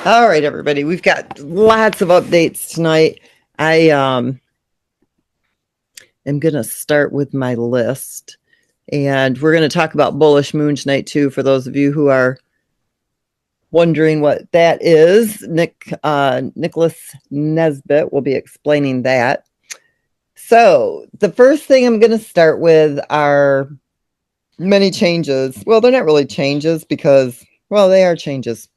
All right, everybody. We've got lots of updates tonight. I am going to start with my list. And we're going to talk about Bullish Moon tonight, too, for those of you who are wondering what that is. Nicholas Nesbitt will be explaining that. So the first thing I'm going to start with are many changes. Well, they're not really changes because, well, they are changes.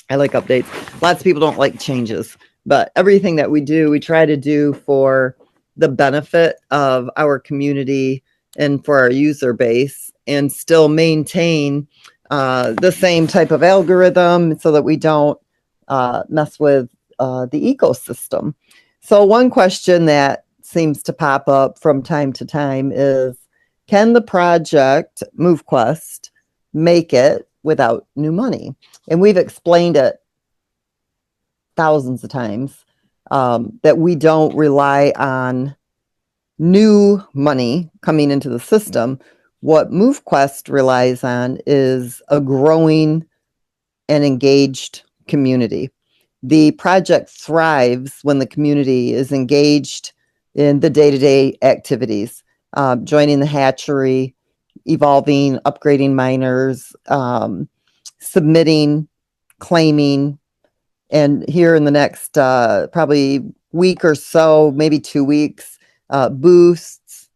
I like updates. Lots of people don't like changes, but everything that we do, we try to do for the benefit of our community and for our user base, and still maintain the same type of algorithm so that we don't mess with the ecosystem. So one question that seems to pop up from time to time is, can the project MoveQuest make it without new money? And we've explained it thousands of times that we don't rely on new money coming into the system. What MoveQuest relies on is a growing and engaged community. The project thrives when the community is engaged in the day-to-day activities, joining the hatchery, evolving, upgrading miners, submitting, claiming, and here in the next probably week or so, maybe 2 weeks, boosts.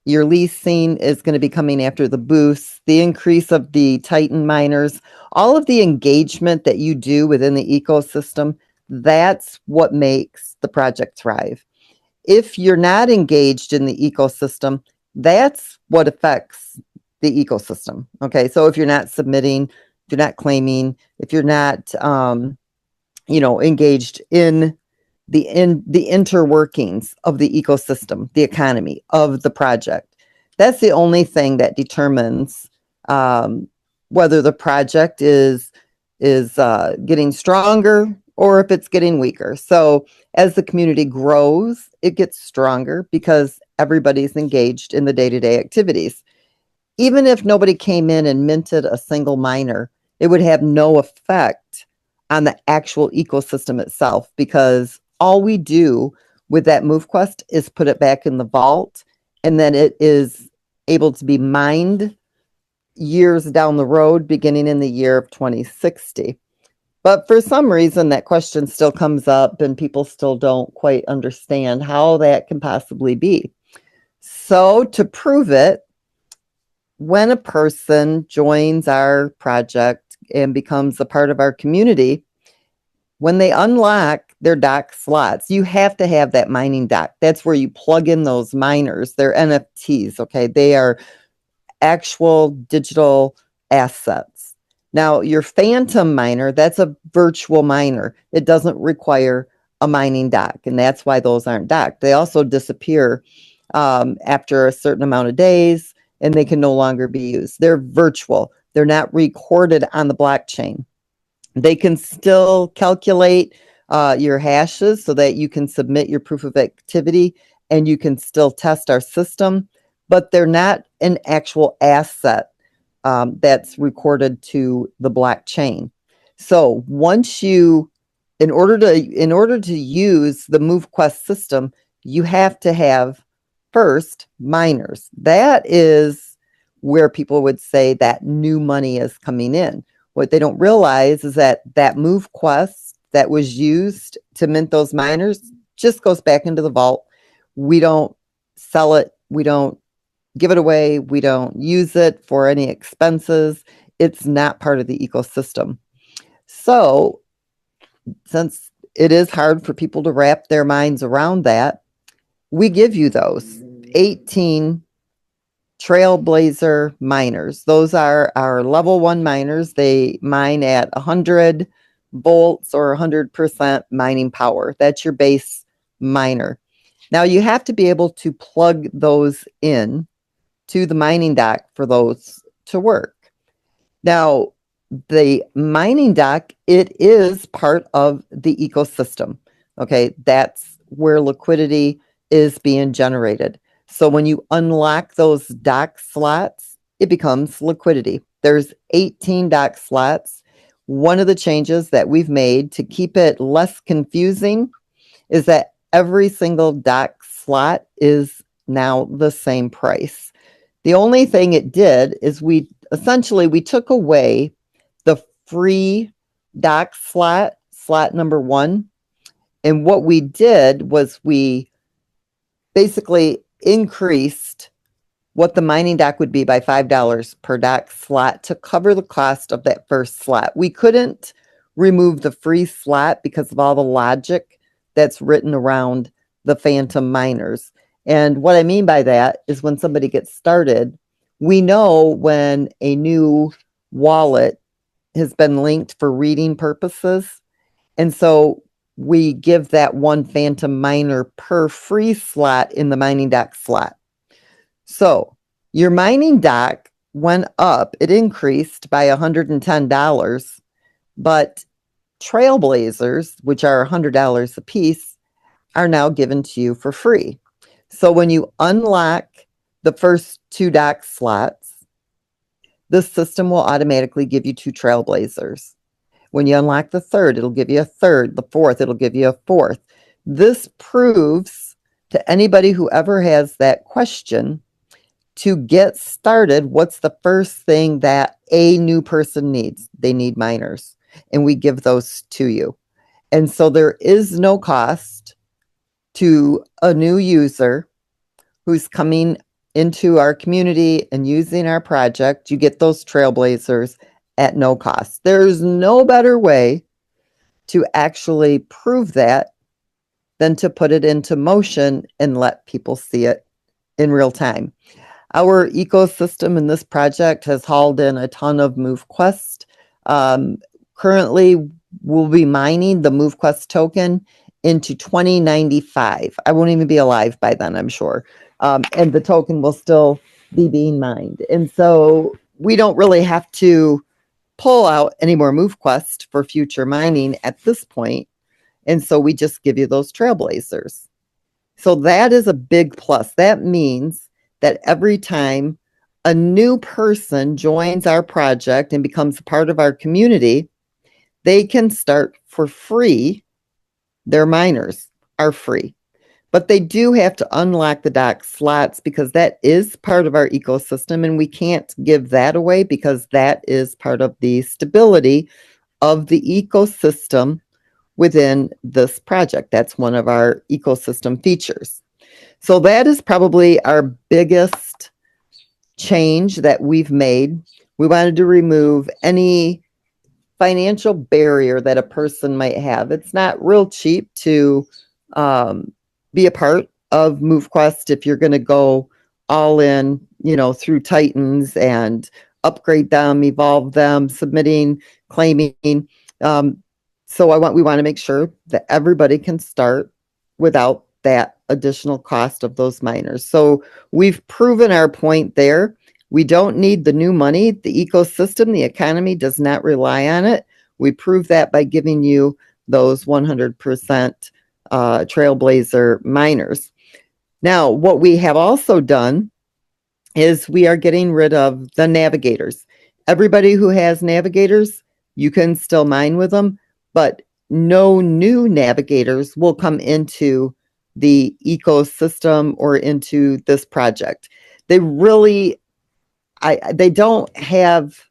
Your leasing is going to be coming after the boosts, the increase of the Titan miners, all of the engagement that you do within the ecosystem. That's what makes the project thrive. If you're not engaged in the ecosystem, that's what affects the ecosystem. Okay, so if you're not submitting, if you're not claiming, if you're not engaged in the interworkings of the ecosystem, the economy of the project, that's the only thing that determines whether the project is getting stronger or if it's getting weaker. So as the community grows, it gets stronger because everybody's engaged in the day-to-day activities. Even if nobody came in and minted a single miner, it would have no effect on the actual ecosystem itself, because all we do with that MoveQuest is put it back in the vault, and then it is able to be mined years down the road, beginning in the year of 2060. But for some reason, that question still comes up and people still don't quite understand how that can possibly be. So to prove it, when a person joins our project and becomes a part of our community, when they unlock their dock slots, you have to have that mining dock. That's where you plug in those miners. They're NFTs, okay? They are actual digital assets. Now, your phantom miner, that's a virtual miner. It doesn't require a mining dock, and that's why those aren't docked. They also disappear after a certain amount of days, and they can no longer be used. They're virtual. They're not recorded on the blockchain. They can still calculate your hashes so that you can submit your proof of activity and you can still test our system, but they're not an actual asset that's recorded to the blockchain. So once you, in order to use the MoveQuest system, you have to have first miners. That is where people would say that new money is coming in. What they don't realize is that MoveQuest that was used to mint those miners just goes back into the vault. We don't sell it. We don't give it away. We don't use it for any expenses. It's not part of the ecosystem. So since it is hard for people to wrap their minds around that, we give you those 18 Trailblazer miners. Those are our level 1 miners. They mine at 100 volts or 100% mining power. That's your base miner. Now you have to be able to plug those in to the mining dock for those to work. Now, the mining dock, it is part of the ecosystem. Okay, that's where liquidity is being generated. So when you unlock those dock slots, it becomes liquidity. There's 18 dock slots. one of the changes that we've made to keep it less confusing is that every single dock slot is now the same price. The only thing it did is we took away the free dock slot, slot number 1. And what we did was we basically increased what the mining dock would be by $5 per dock slot to cover the cost of that first slot. We couldn't remove the free slot because of all the logic that's written around the phantom miners. And what I mean by that is when somebody gets started, we know when a new wallet has been linked for reading purposes. And so we give that one phantom miner per free slot in the mining dock slot. So your mining dock went up, it increased by $110, but Trailblazers, which are $100 a piece, are now given to you for free. So when you unlock the first 2 dock slots, the system will automatically give you 2 Trailblazers. When you unlock the third, it'll give you a third. The fourth, it'll give you a fourth. This proves to anybody who ever has that question, to get started, what's the first thing that a new person needs? They need miners, and we give those to you. And so there is no cost to a new user who's coming into our community and using our project. You get those Trailblazers at no cost. There's no better way to actually prove that than to put it into motion and let people see it in real time. Our ecosystem in this project has hauled in a ton of MoveQuest. Currently, we'll be mining the MoveQuest token into 2095. I won't even be alive by then, I'm sure. And the token will still be being mined. And so we don't really have to pull out any more MoveQuest for future mining at this point. And so we just give you those Trailblazers. So that is a big plus. That means that every time a new person joins our project and becomes a part of our community, they can start for free. Their miners are free, but they do have to unlock the dock slots because that is part of our ecosystem, and we can't give that away because that is part of the stability of the ecosystem within this project. That's one of our ecosystem features. So that is probably our biggest change that we've made. We wanted to remove any financial barrier that a person might have. It's not real cheap to be a part of MoveQuest if you're going to go all in, through Titans and upgrade them, evolve them, submitting, claiming. So we want to make sure that everybody can start without that additional cost of those miners. So we've proven our point there. We don't need the new money. The ecosystem, the economy does not rely on it. We prove that by giving you those 100% Trailblazer miners. Now, what we have also done is we are getting rid of the navigators. Everybody who has navigators, you can still mine with them, but no new navigators will come into the ecosystem or into this project. They really, they don't have,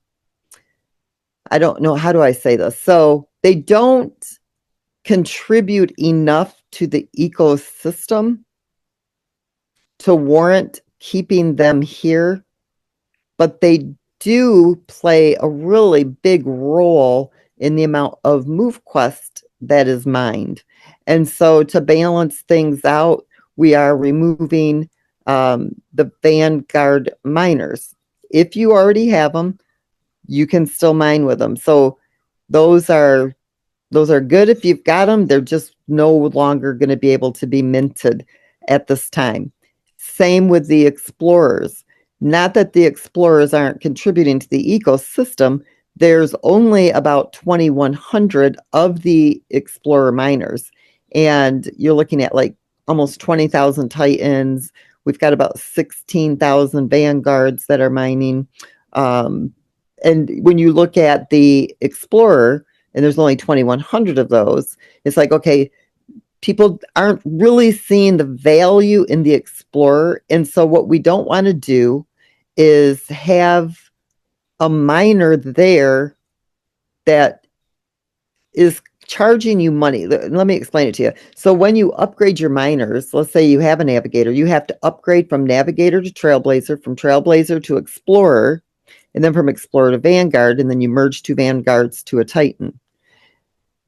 I don't know, how do I say this? So they don't contribute enough to the ecosystem to warrant keeping them here, but they do play a really big role in the amount of MoveQuest that is mined. And so to balance things out, we are removing the Vanguard miners. If you already have them, you can still mine with them. So those are good if you've got them. They're just no longer going to be able to be minted at this time. Same with the Explorers. Not that the Explorers aren't contributing to the ecosystem. There's only about 2,100 of the Explorer miners. And you're looking at like almost 20,000 Titans. We've got about 16,000 Vanguards that are mining. and when you look at the Explorer, and there's only 2,100 of those, it's like, okay, people aren't really seeing the value in the Explorer. And so what we don't want to do is have a miner there that is charging you money. Let me explain it to you. So when you upgrade your miners, let's say you have a Navigator, you have to upgrade from Navigator to Trailblazer, from Trailblazer to Explorer, and then from Explorer to Vanguard, and then you merge two Vanguards to a Titan.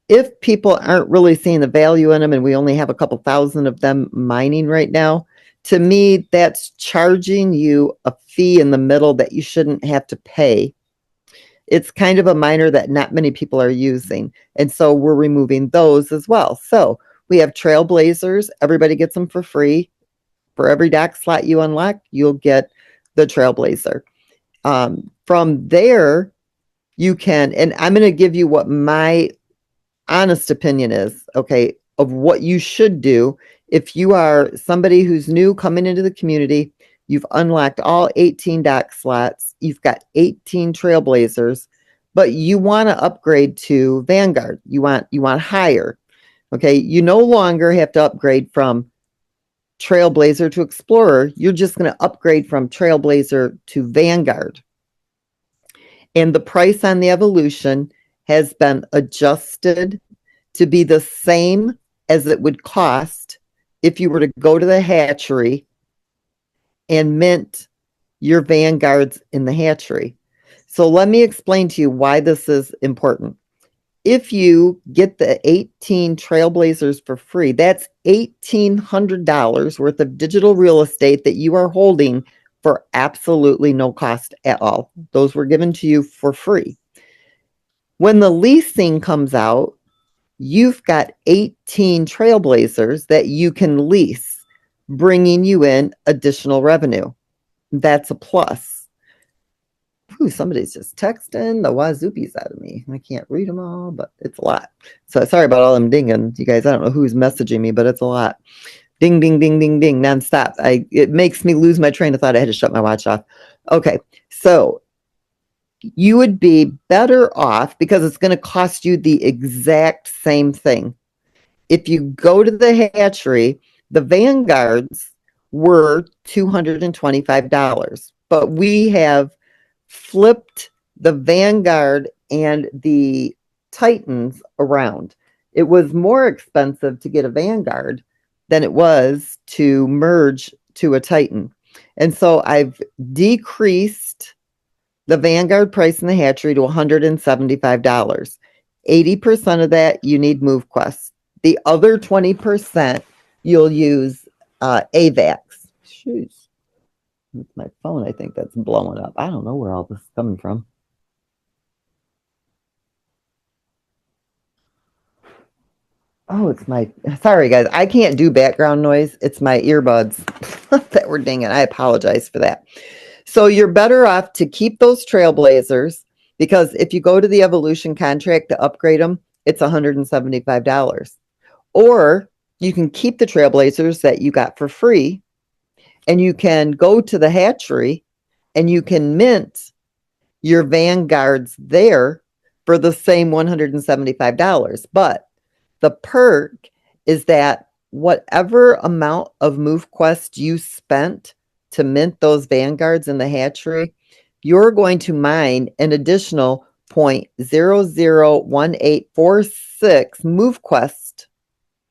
If people aren't really seeing the value in them, and we only have a couple thousand of them mining right now, to me, that's charging you a fee in the middle that you shouldn't have to pay. It's kind of a miner that not many people are using. And so we're removing those as well. So we have Trailblazers. Everybody gets them for free. For every dock slot you unlock, you'll get the Trailblazer. From there, you can, and I'm going to give you what my honest opinion is, okay, of what you should do if you are somebody who's new coming into the community. You've unlocked all 18 dock slots. You've got 18 Trailblazers, but you want to upgrade to Vanguard. You want higher. Okay, you no longer have to upgrade from Trailblazer to Explorer. You're just going to upgrade from Trailblazer to Vanguard. And the price on the Evolution has been adjusted to be the same as it would cost if you were to go to the hatchery and mint your Vanguards in the hatchery. So let me explain to you why this is important. If you get the 18 Trailblazers for free, that's $1,800 worth of digital real estate that you are holding for absolutely no cost at all. Those were given to you for free. When the leasing comes out, you've got 18 Trailblazers that you can lease, bringing you in additional revenue. That's a plus. Ooh, somebody's just texting the wazoopies out of me. I can't read them all, but it's a lot. So sorry about all them dinging. You guys, I don't know who's messaging me, but it's a lot. Ding, ding, ding, ding, ding, nonstop. It makes me lose my train of thought. I had to shut my watch off. Okay, so you would be better off, because it's going to cost you the exact same thing. If you go to the hatchery, the Vanguards were $225, but we have flipped the Vanguard and the Titans around. It was more expensive to get a Vanguard than it was to merge to a Titan. And so I've decreased the Vanguard price in the hatchery to $175. 80% of that, you need MoveQuest. The other 20%, you'll use AVAX. Jeez. It's my phone, I think, that's blowing up. I don't know where all this is coming from. Oh, it's my, sorry guys, I can't do background noise. It's my earbuds that were dinging. I apologize for that. So you're better off to keep those Trailblazers, because if you go to the Evolution contract to upgrade them, it's $175. Or you can keep the Trailblazers that you got for free, and you can go to the hatchery and you can mint your Vanguards there for the same $175. But the perk is that whatever amount of MoveQuest you spent to mint those Vanguards in the hatchery, you're going to mine an additional 0.001846 MoveQuest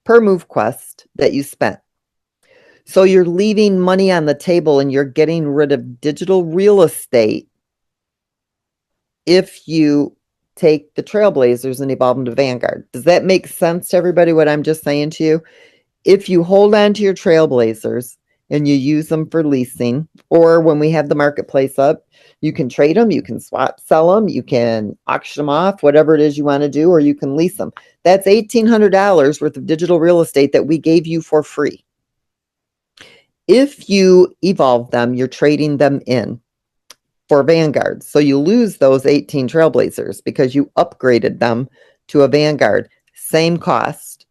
per MoveQuest that you spent. So you're leaving money on the table and you're getting rid of digital real estate if you take the Trailblazers and evolve them to Vanguard. Does that make sense to everybody, what I'm just saying to you? If you hold on to your Trailblazers and you use them for leasing, or when we have the marketplace up, you can trade them, you can swap, sell them, you can auction them off, whatever it is you want to do, or you can lease them. That's $1,800 worth of digital real estate that we gave you for free. If you evolve them, you're trading them in for Vanguard. So you lose those 18 Trailblazers because you upgraded them to a Vanguard. Same cost.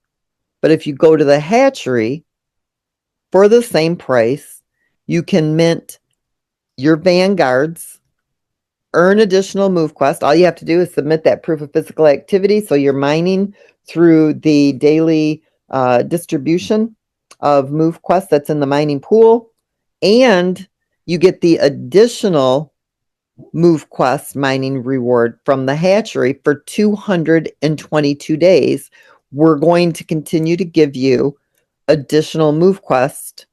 But if you go to the hatchery for the same price, you can mint your Vanguards earn additional MoveQuest, all you have to do is submit that proof of physical activity. So you're mining through the daily distribution of MoveQuest that's in the mining pool, and you get the additional MoveQuest mining reward from the hatchery for 222 days. We're going to continue to give you additional MoveQuest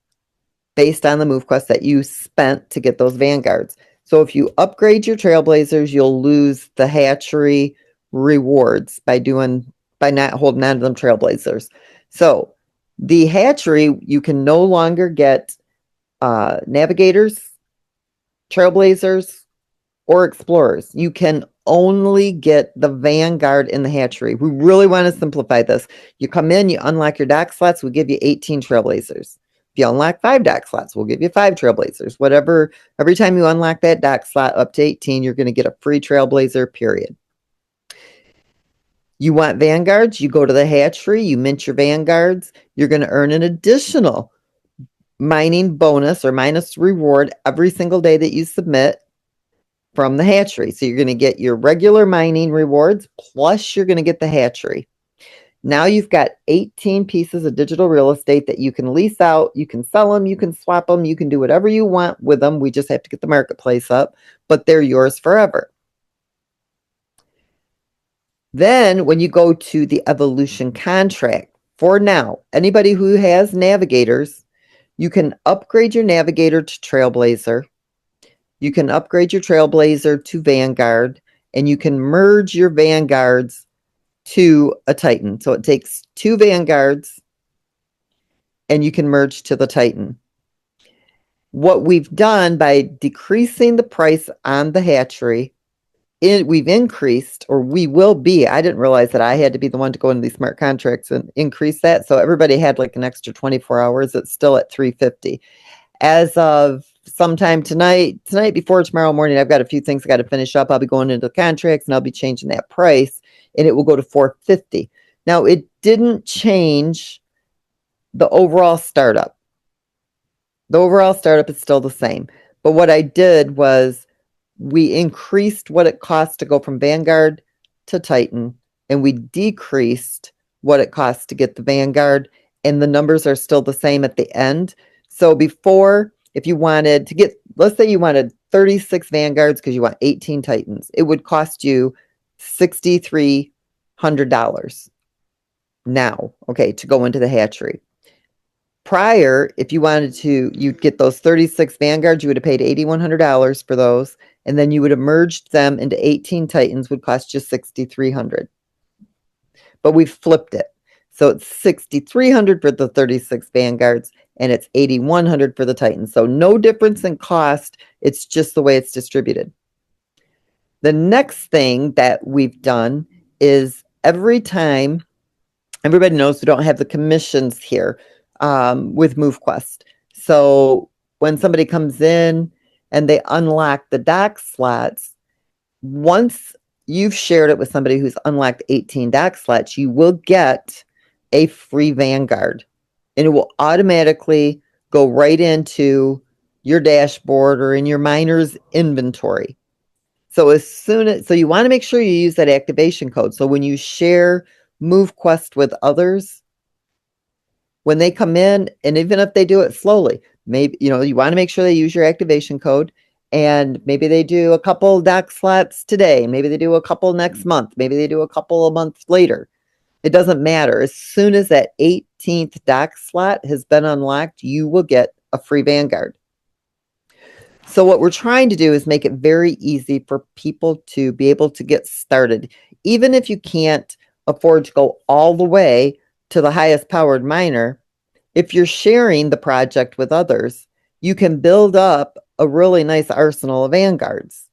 based on the MoveQuest that you spent to get those Vanguards. So if you upgrade your Trailblazers, you'll lose the hatchery rewards by not holding on to them Trailblazers. So the hatchery, you can no longer get navigators, Trailblazers, or explorers. You can only get the Vanguard in the hatchery. We really want to simplify this. You come in, you unlock your dock slots, we give you 18 Trailblazers. If you unlock 5 dock slots, we'll give you 5 Trailblazers. Whatever, every time you unlock that dock slot up to 18, you're going to get a free Trailblazer, period. You want Vanguards, you go to the hatchery, you mint your Vanguards, you're going to earn an additional mining bonus or minus reward every single day that you submit from the hatchery. So you're going to get your regular mining rewards, plus you're going to get the hatchery. Now you've got 18 pieces of digital real estate that you can lease out. You can sell them, you can swap them, you can do whatever you want with them. We just have to get the marketplace up, but they're yours forever. Then when you go to the evolution contract, for now, anybody who has navigators, you can upgrade your navigator to Trailblazer. You can upgrade your Trailblazer to Vanguard, and you can merge your Vanguards to a Titan. So it takes 2 Vanguards and you can merge to the Titan. What we've done by decreasing the price on the hatchery, we've increased, or we will be, I didn't realize that I had to be the one to go into these smart contracts and increase that. So everybody had like an extra 24 hours. It's still at $350. As of sometime tonight before tomorrow morning, I've got a few things I got to finish up. I'll be going into the contracts and I'll be changing that price, and it will go to $450. Now, it didn't change the overall startup. The overall startup is still the same. But what I did was we increased what it costs to go from Vanguard to Titan, and we decreased what it costs to get the Vanguard, and the numbers are still the same at the end. So before, if you wanted to get, let's say you wanted 36 Vanguards because you want 18 Titans, it would cost you $6,300 now, okay, to go into the hatchery. Prior, if you wanted to, you'd get those 36 Vanguards, you would have paid $8,100 for those, and then you would have merged them into 18 Titans, would cost you $6,300. But we've flipped it. So it's $6,300 for the 36 Vanguards, and it's $8,100 for the Titans. So no difference in cost. It's just the way it's distributed. The next thing that we've done is every time, everybody knows we don't have the commissions here with MoveQuest. So when somebody comes in and they unlock the dock slots, once you've shared it with somebody who's unlocked 18 dock slots, you will get a free Vanguard, and it will automatically go right into your dashboard or in your miner's inventory. So so you want to make sure you use that activation code. So when you share MoveQuest with others, when they come in, and even if they do it slowly, maybe, you want to make sure they use your activation code, and maybe they do a couple dock slots today, maybe they do a couple next month, maybe they do a couple of months later. It doesn't matter. As soon as that 18th dock slot has been unlocked, you will get a free Vanguard. So what we're trying to do is make it very easy for people to be able to get started. Even if you can't afford to go all the way to the highest powered miner, if you're sharing the project with others, you can build up a really nice arsenal of Vanguards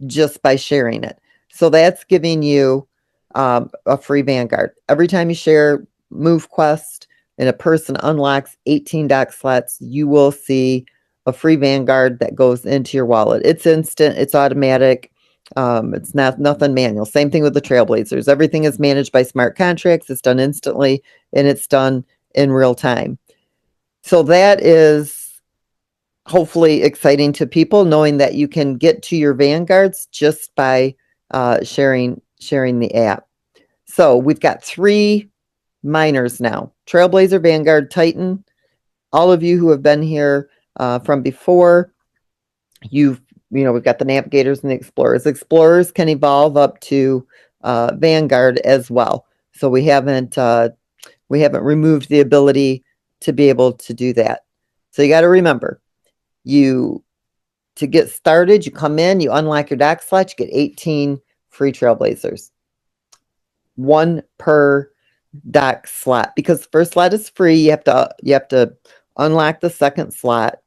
just by sharing it. So that's giving you a free Vanguard. Every time you share MoveQuest and a person unlocks 18 dock slots, you will see a free Vanguard that goes into your wallet. It's instant, it's automatic, it's nothing manual. Same thing with the Trailblazers. Everything is managed by smart contracts. It's done instantly, and it's done in real time. So that is hopefully exciting to people, knowing that you can get to your vanguards just by sharing the app. So we've got 3 miners now: Trailblazer, Vanguard, Titan. All of you who have been here from before, we've got the navigators and the explorers. Explorers can evolve up to Vanguard as well. So we haven't removed the ability to be able to do that. So you got to remember, to get started, you come in, you unlock your dock slot, you get 18 free Trailblazers. 1 per dock slot, because the first slot is free. You have to unlock the second slot,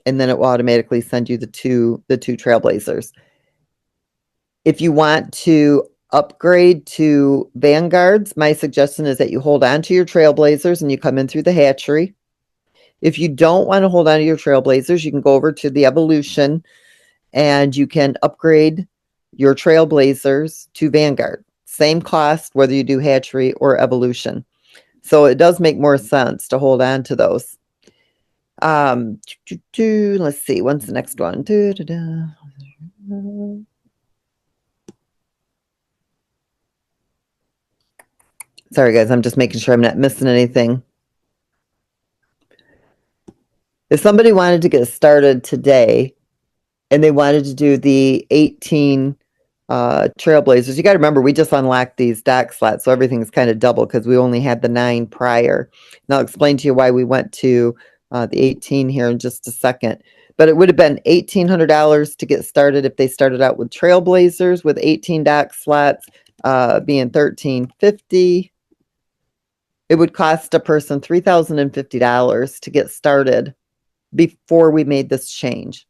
and then it will automatically send you the two Trailblazers. If you want to upgrade to Vanguards, my suggestion is that you hold on to your Trailblazers and you come in through the hatchery. If you don't want to hold on to your Trailblazers, you can go over to the Evolution and you can upgrade your Trailblazers to Vanguard. Same cost whether you do hatchery or Evolution. So it does make more sense to hold on to those. Let's see, when's the next one? Sorry guys, I'm just making sure I'm not missing anything. If somebody wanted to get started today and they wanted to do the 18 Trailblazers, you got to remember we just unlocked these dock slots, so everything's kind of double because we only had the 9 prior. And I'll explain to you why we went to the 18 here in just a second. But it would have been $1,800 to get started if they started out with Trailblazers with 18 dock slots, being $1,350. It would cost a person $3,050 to get started before we made this change,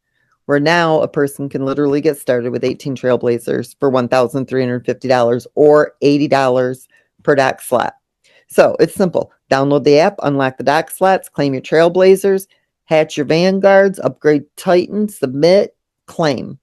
where now a person can literally get started with 18 Trailblazers for $1,350 or $80 per dock slot. So it's simple. Download the app, unlock the dock slots, claim your Trailblazers, hatch your Vanguards, upgrade Titan, submit, claim.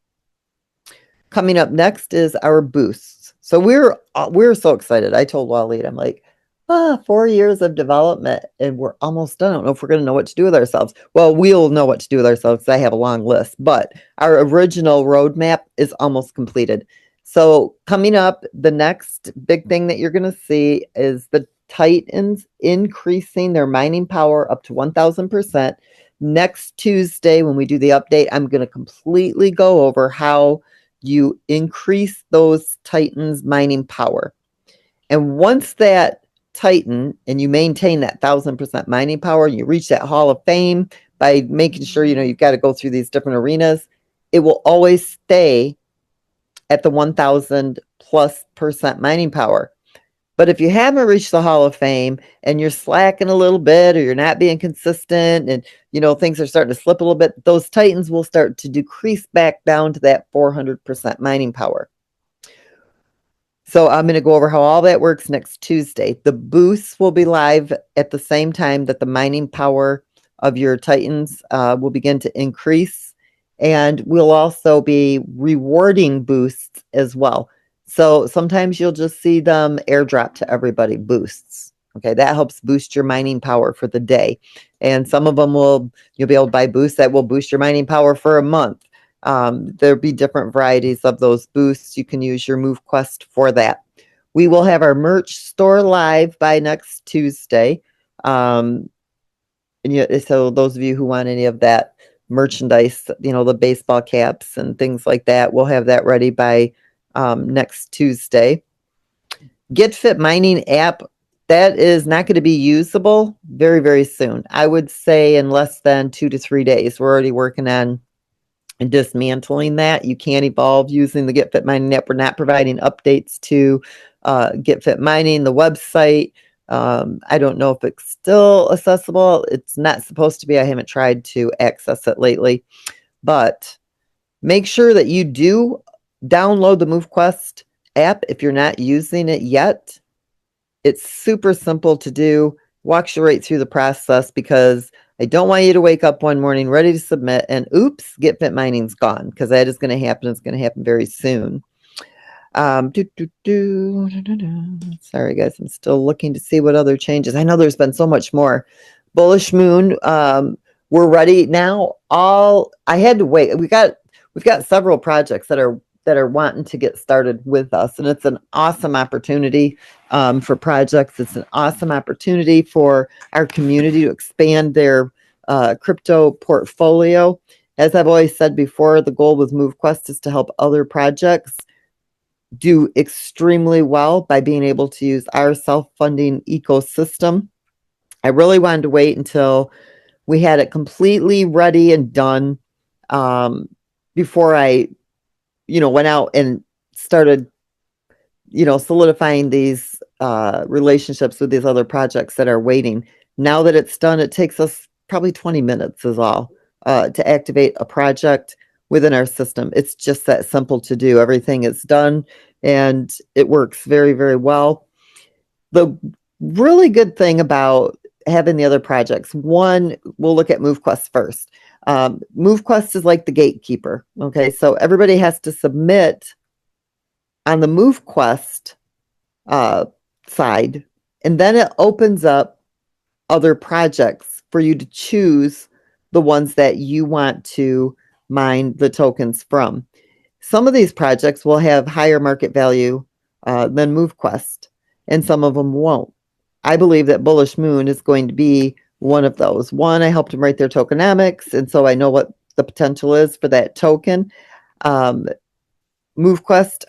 Coming up next is our boosts. So we're so excited. I told Waleed, I'm like, 4 years of development and we're almost done. I don't know if we're going to know what to do with ourselves. Well, we'll know what to do with ourselves because I have a long list, but our original roadmap is almost completed. So coming up, the next big thing that you're going to see is the Titans increasing their mining power up to 1,000%. Next Tuesday, when we do the update, I'm going to completely go over how you increase those Titans mining power. And once that Titan and you maintain that 1,000% mining power, and you reach that Hall of Fame by making sure you've got to go through these different arenas, it will always stay at the 1,000+% mining power. But if you haven't reached the Hall of Fame and you're slacking a little bit, or you're not being consistent, and things are starting to slip a little bit, those Titans will start to decrease back down to that 400% mining power. So I'm going to go over how all that works next Tuesday. The boosts will be live at the same time that the mining power of your Titans will begin to increase. And we'll also be rewarding boosts as well. So sometimes you'll just see them airdrop to everybody, boosts. Okay, that helps boost your mining power for the day. And some of them you'll be able to buy boosts that will boost your mining power for a month. There'll be different varieties of those boosts. You can use your MoveQuest for that. We will have our merch store live by next Tuesday. So those of you who want any of that merchandise, the baseball caps and things like that, we'll have that ready by next Tuesday. Get Fit Mining app, that is not going to be usable very, very soon. I would say in less than 2 to 3 days. We're already working on and dismantling that. You can't evolve using the Get Fit Mining app. We're not providing updates to Get Fit Mining, the website. I don't know if it's still accessible. It's not supposed to be. I haven't tried to access it lately. But make sure that you do download the MoveQuest app if you're not using it yet. It's super simple to do. Walks you right through the process, because I don't want you to wake up one morning ready to submit and oops, Get Fit Mining's gone, because that is going to happen. It's going to happen very soon. Sorry guys, I'm still looking to see what other changes. I know there's been so much more. Bullish Moon we're ready now. I had to wait. We've got several projects that are wanting to get started with us, and it's an awesome opportunity for projects. It's an awesome opportunity for our community to expand their crypto portfolio. As I've always said before, the goal with MoveQuest is to help other projects do extremely well by being able to use our self-funding ecosystem. I really wanted to wait until we had it completely ready and done before I, went out and started, solidifying these relationships with these other projects that are waiting. Now that it's done, it takes us probably 20 minutes is all to activate a project within our system. It's just that simple to do. Everything is done and it works very, very well. The really good thing about having the other projects, one, we'll look at MoveQuest first. MoveQuest is like the gatekeeper. Okay, so everybody has to submit on the MoveQuest side, and then it opens up other projects for you to choose the ones that you want to mine the tokens from. Some of these projects will have higher market value than MoveQuest, and some of them won't. I believe that Bullish Moon is going to be one of those. One, I helped them write their tokenomics, and so I know what the potential is for that token. MoveQuest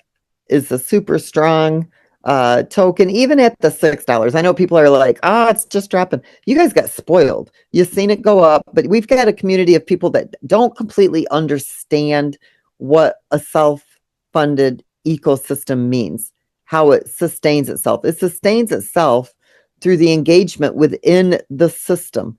is a super strong token, even at the $6. I know people are like, it's just dropping. You guys got spoiled. You've seen it go up, but we've got a community of people that don't completely understand what a self-funded ecosystem means, how it sustains itself. It sustains itself through the engagement within the system.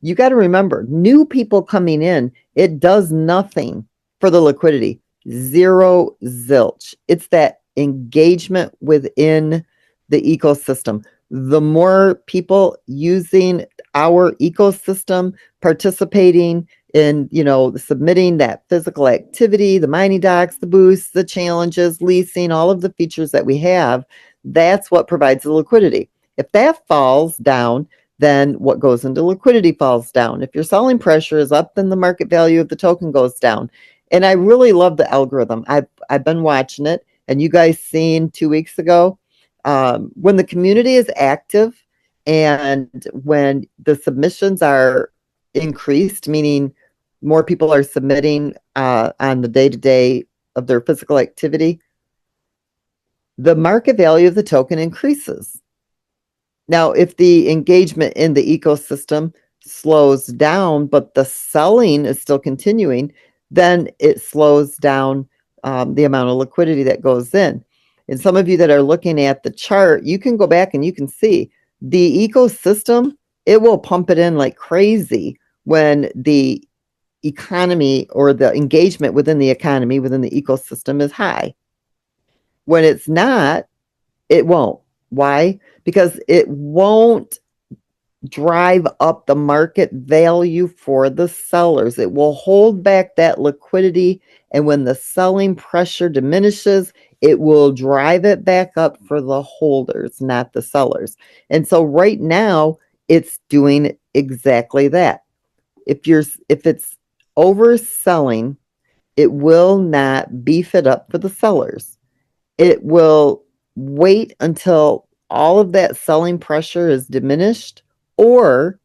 You got to remember, new people coming in, it does nothing for the liquidity. Zero zilch. It's that engagement within the ecosystem. The more people using our ecosystem, participating in, submitting that physical activity, the mining docs, the boosts, the challenges, leasing, all of the features that we have, that's what provides the liquidity. If that falls down, then what goes into liquidity falls down. If your selling pressure is up, then the market value of the token goes down. And I really love the algorithm. I've been watching it, and you guys seen 2 weeks ago, when the community is active and when the submissions are increased, meaning more people are submitting on the day-to-day of their physical activity, the market value of the token increases. Now, if the engagement in the ecosystem slows down, but the selling is still continuing, then it slows down the amount of liquidity that goes in. And some of you that are looking at the chart, you can go back and you can see the ecosystem, it will pump it in like crazy when the economy or the engagement within the economy, within the ecosystem is high. When it's not, it won't. Why? Because it won't drive up the market value for the sellers. It will hold back that liquidity. And when the selling pressure diminishes, it will drive it back up for the holders, not the sellers. And so right now, it's doing exactly that. If it's overselling, it will not beef it up for the sellers. It will wait until all of that selling pressure is diminished or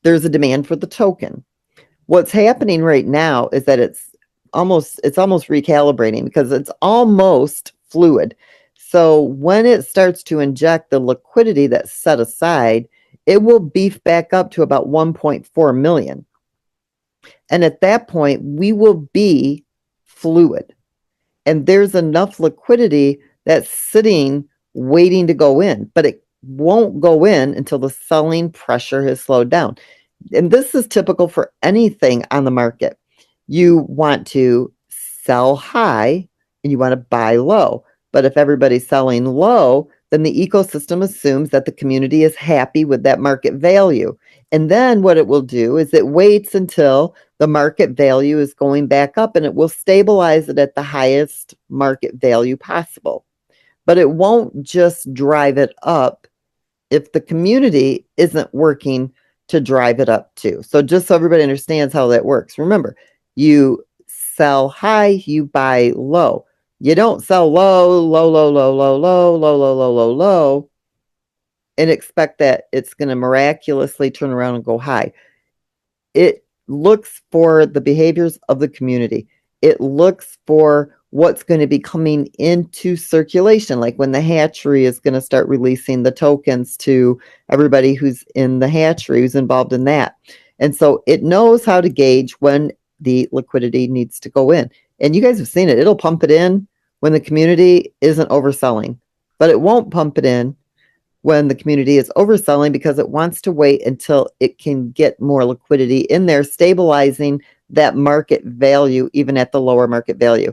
there's a demand for the token. What's happening right now is that it's almost recalibrating because it's almost fluid. So when it starts to inject the liquidity that's set aside, it will beef back up to about 1.4 million. And at that point, we will be fluid. And there's enough liquidity that's sitting waiting to go in, but it won't go in until the selling pressure has slowed down. And this is typical for anything on the market. You want to sell high and you want to buy low. But if everybody's selling low, then the ecosystem assumes that the community is happy with that market value. And then what it will do is it waits until the market value is going back up and it will stabilize it at the highest market value possible. But it won't just drive it up if the community isn't working to drive it up too. So just so everybody understands how that works, remember, you sell high, you buy low. You don't sell low, low, low, low, low, low, low, low, low, low, low, and expect that it's going to miraculously turn around and go high. It looks for the behaviors of the community. It looks for what's going to be coming into circulation, like when the hatchery is going to start releasing the tokens to everybody who's in the hatchery, who's involved in that. And so it knows how to gauge when the liquidity needs to go in. And you guys have seen it. It'll pump it in when the community isn't overselling, but it won't pump it in when the community is overselling because it wants to wait until it can get more liquidity in there, stabilizing that market value, even at the lower market value.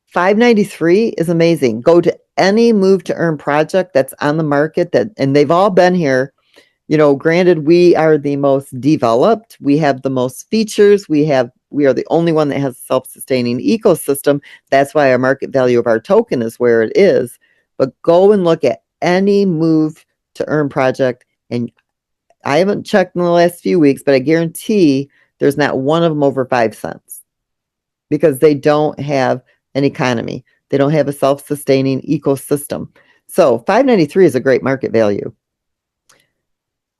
593 is amazing. Go to any move to earn project that's on the market and they've all been here. You know, granted, we are the most developed. We have the most features. We are the only one that has a self-sustaining ecosystem. That's why our market value of our token is where it is. But go and look at any move to earn project. And I haven't checked in the last few weeks, but I guarantee there's not one of them over 5 cents because they don't have an economy. They don't have a self-sustaining ecosystem. So 593 is a great market value.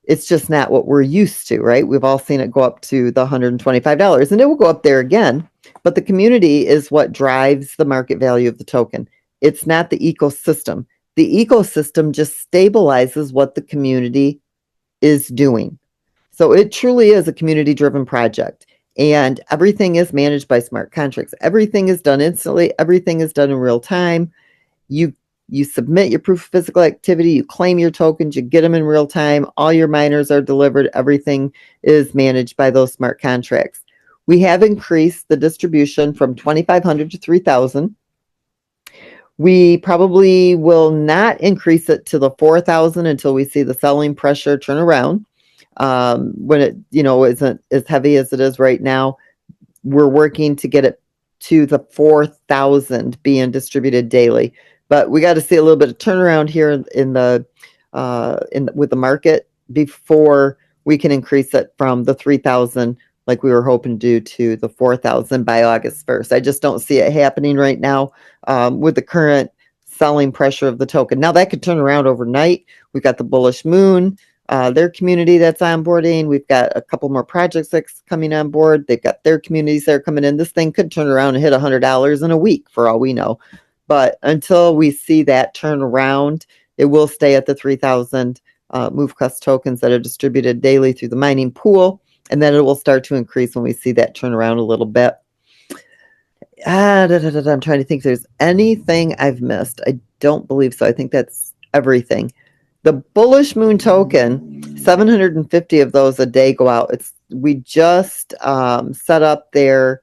It's just not what we're used to, right? We've all seen it go up to the $125, and it will go up there again. But the community is what drives the market value of the token. It's not the ecosystem. The ecosystem just stabilizes what the community is doing. So it truly is a community-driven project. And everything is managed by smart contracts. Everything is done instantly. Everything is done in real time. You submit your proof of physical activity, you claim your tokens, you get them in real time, all your miners are delivered, everything is managed by those smart contracts. We have increased the distribution from 2,500 to 3,000. We probably will not increase it to the 4,000 until we see the selling pressure turn around. When it, isn't as heavy as it is right now, we're working to get it to the 4,000 being distributed daily. But we got to see a little bit of turnaround here with the market before we can increase it from the 3,000 like we were hoping to do to the 4,000 by August 1st. I just don't see it happening right now with the current selling pressure of the token. Now that could turn around overnight. We've got the Bullish Moon, their community that's onboarding. We've got a couple more projects that's coming on board. They've got their communities that are coming in. This thing could turn around and hit $100 in a week for all we know. But until we see that turn around, it will stay at the 3,000 MoveQuest tokens that are distributed daily through the mining pool. And then it will start to increase when we see that turn around a little bit. I'm trying to think if there's anything I've missed. I don't believe so. I think that's everything. The Bullish Moon token, 750 of those a day go out. We just set up their...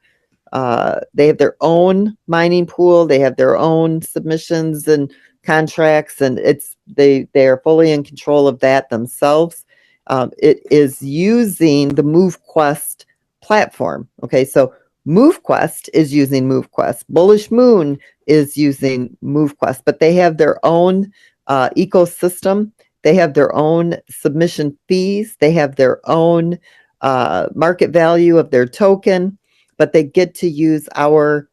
they have their own mining pool. They have their own submissions and contracts, and they are fully in control of that themselves. It is using the MoveQuest platform. Okay, so MoveQuest is using MoveQuest. Bullish Moon is using MoveQuest, but they have their own ecosystem. They have their own submission fees. They have their own market value of their token. But they get to use our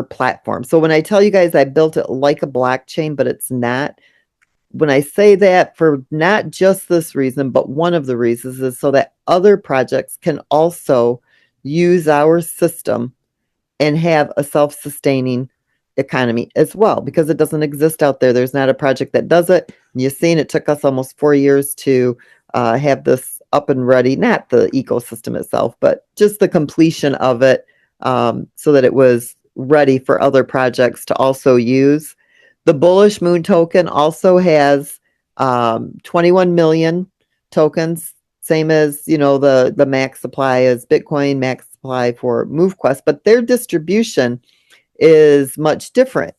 platform. So when I tell you guys I built it like a blockchain, but it's not, when I say that for not just this reason, but one of the reasons is so that other projects can also use our system and have a self-sustaining economy as well, because it doesn't exist out there. There's not a project that does it. You've seen it took us almost 4 years to have this up and ready, not the ecosystem itself, but just the completion of it so that it was ready for other projects to also use. The Bullish Moon token also has 21 million tokens, same as, the max supply as Bitcoin, max supply for MoveQuest, but their distribution is much different.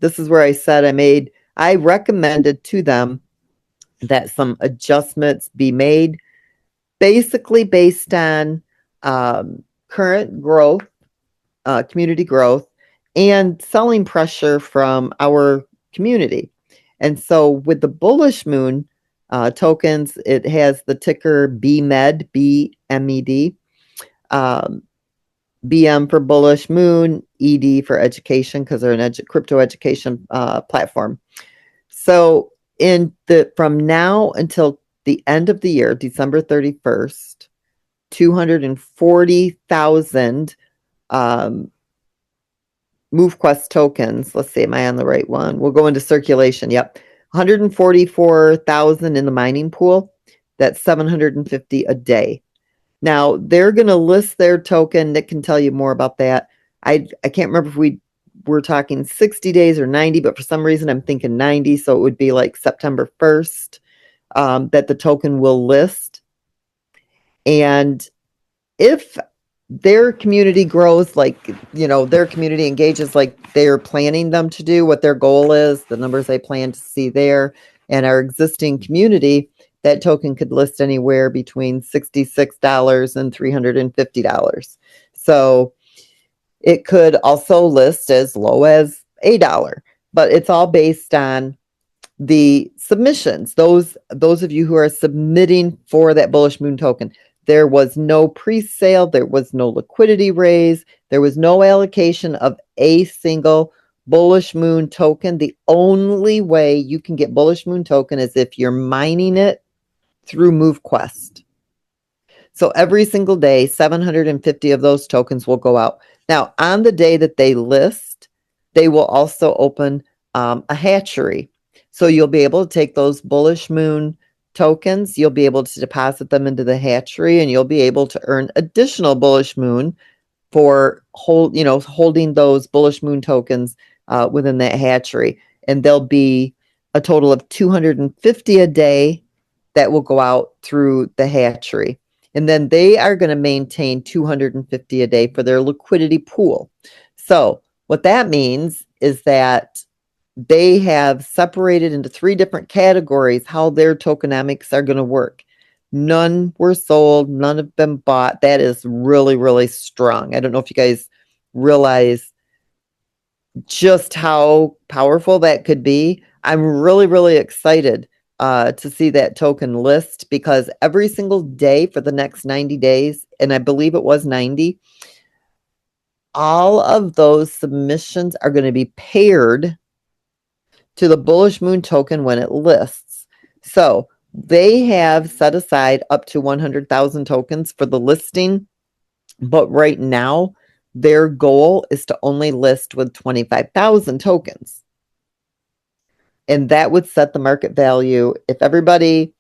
This is where I said I recommended to them that some adjustments be made, basically based on current growth, community growth, and selling pressure from our community. And so with the Bullish Moon, tokens. It has the ticker BMED, BMED. BM for Bullish, Moon, ED for education, because they're an crypto education platform. So from now until the end of the year, December 31st, 240,000 MoveQuest tokens. Let's see, am I on the right one? We'll go into circulation. Yep. 144,000 in the mining pool. That's 750 a day. Now, they're going to list their token. Nick can tell you more about that. I can't remember if we were talking 60 days or 90, but for some reason I'm thinking 90. So it would be like September 1st that the token will list. And if their community grows, like, their community engages like they're planning them to do, what their goal is, the numbers they plan to see there, and our existing community, that token could list anywhere between $66 and $350. So it could also list as low as $1, but it's all based on the submissions. Those of you who are submitting for that Bullish Moon token. There was no pre-sale. There was no liquidity raise. There was no allocation of a single Bullish Moon token. The only way you can get Bullish Moon token is if you're mining it through MoveQuest. So every single day, 750 of those tokens will go out. Now, on the day that they list, they will also open a hatchery. So you'll be able to take those Bullish Moon tokens, you'll be able to deposit them into the hatchery, and you'll be able to earn additional Bullish Moon for holding those Bullish Moon tokens within that hatchery. And there'll be a total of 250 a day that will go out through the hatchery. And then they are going to maintain 250 a day for their liquidity pool. So what that means is that they have separated into 3 different categories how their tokenomics are going to work. None were sold. None have been bought. That is really, really strong. I don't know if you guys realize just how powerful that could be. I'm really, really excited to see that token list, because every single day for the next 90 days, and I believe it was 90, all of those submissions are going to be paired to the Bullish Moon token when it lists. So they have set aside up to 100,000 tokens for the listing, but right now their goal is to only list with 25,000 tokens. And that would set the market value. If everybody,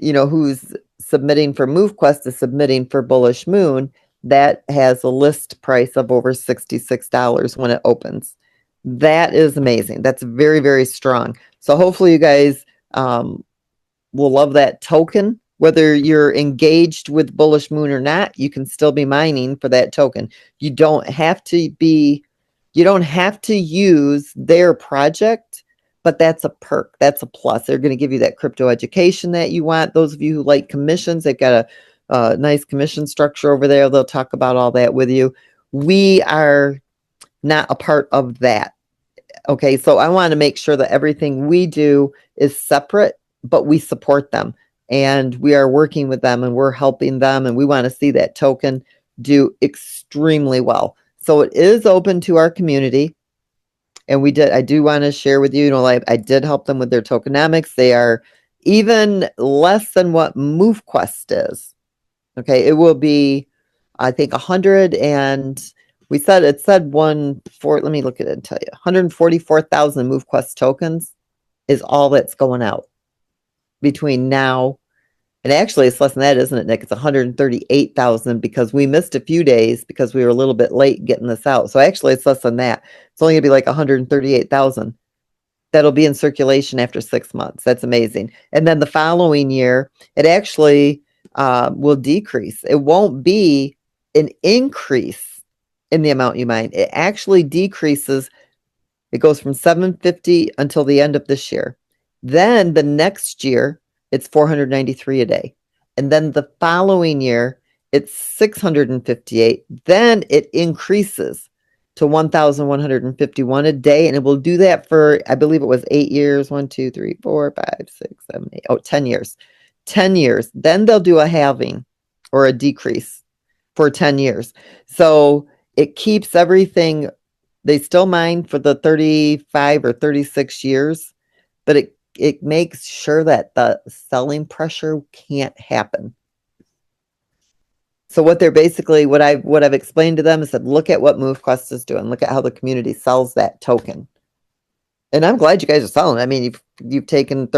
who's submitting for MoveQuest is submitting for Bullish Moon, that has a list price of over $66 when it opens. That is amazing. That's very, very strong. So hopefully you guys will love that token. Whether you're engaged with Bullish Moon or not, you can still be mining for that token. You don't have to use their project, but that's a perk. That's a plus. They're going to give you that crypto education that you want. Those of you who like commissions, they've got a nice commission structure over there. They'll talk about all that with you. We are not a part of that. Okay, so I want to make sure that everything we do is separate, but we support them and we are working with them and we're helping them, and we want to see that token do extremely well. So it is open to our community, and I do want to share with you, I did help them with their tokenomics. They are even less than what MoveQuest is. Okay, it will be, I think, 100 and it said let me look at it and tell you, 144,000 MoveQuest tokens is all that's going out between now. And actually it's less than that, isn't it, Nick? It's 138,000 because we missed a few days because we were a little bit late getting this out. So actually it's less than that. It's only gonna be like 138,000 that'll be in circulation after 6 months. That's amazing. And then the following year, it actually will decrease. It won't be an increase in the amount you mine. It actually decreases. It goes from 750 until the end of this year. Then the next year, it's 493 a day. And then the following year, it's 658. Then it increases to 1,151 a day. And it will do that for, I believe it was 8 years. 1, 2, 3, 4, 5, 6, 7, 8. Oh, 10 years. 10 years. Then they'll do a halving or a decrease for 10 years. So it keeps everything. They still mine for the 35 or 36 years, but it makes sure that the selling pressure can't happen. So what they're basically, what I've explained to them is that look at what MoveQuest is doing. Look at how the community sells that token. And I'm glad you guys are selling. I mean, you've taken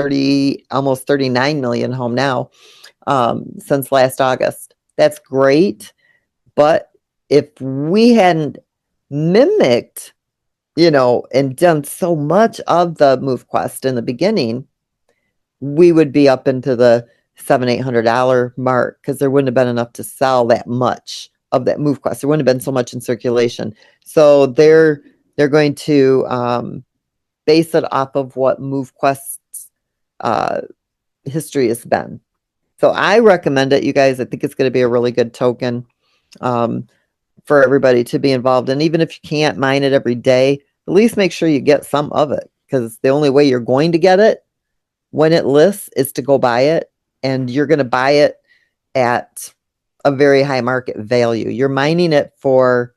almost 39 million home now since last August. That's great. But if we hadn't mimicked, and done so much of the MoveQuest in the beginning, we would be up into the $700-800 mark because there wouldn't have been enough to sell that much of that MoveQuest. There wouldn't have been so much in circulation. So they're going to base it off of what MoveQuest's history has been. So I recommend it, you guys. I think it's going to be a really good token for everybody to be involved in. Even if you can't mine it every day, at least make sure you get some of it, because the only way you're going to get it when it lists is to go buy it, and you're going to buy it at a very high market value. You're mining it for,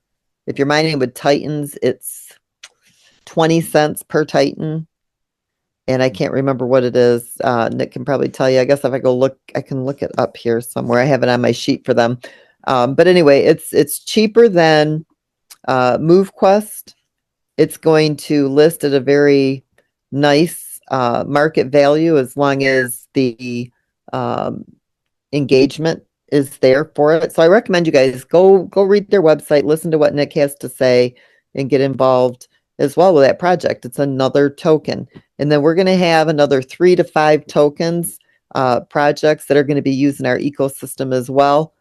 if you're mining with Titans, it's 20 cents per Titan. And I can't remember what it is. Nick can probably tell you. I guess if I go look, I can look it up here somewhere. I have it on my sheet for them. But anyway, it's cheaper than MoveQuest. It's going to list at a very nice market value as long as the engagement is there for it. So I recommend you guys go read their website, listen to what Nick has to say, and get involved as well with that project. It's another token. And then we're going to have another 3 to 5 tokens, projects that are going to be using our ecosystem as well.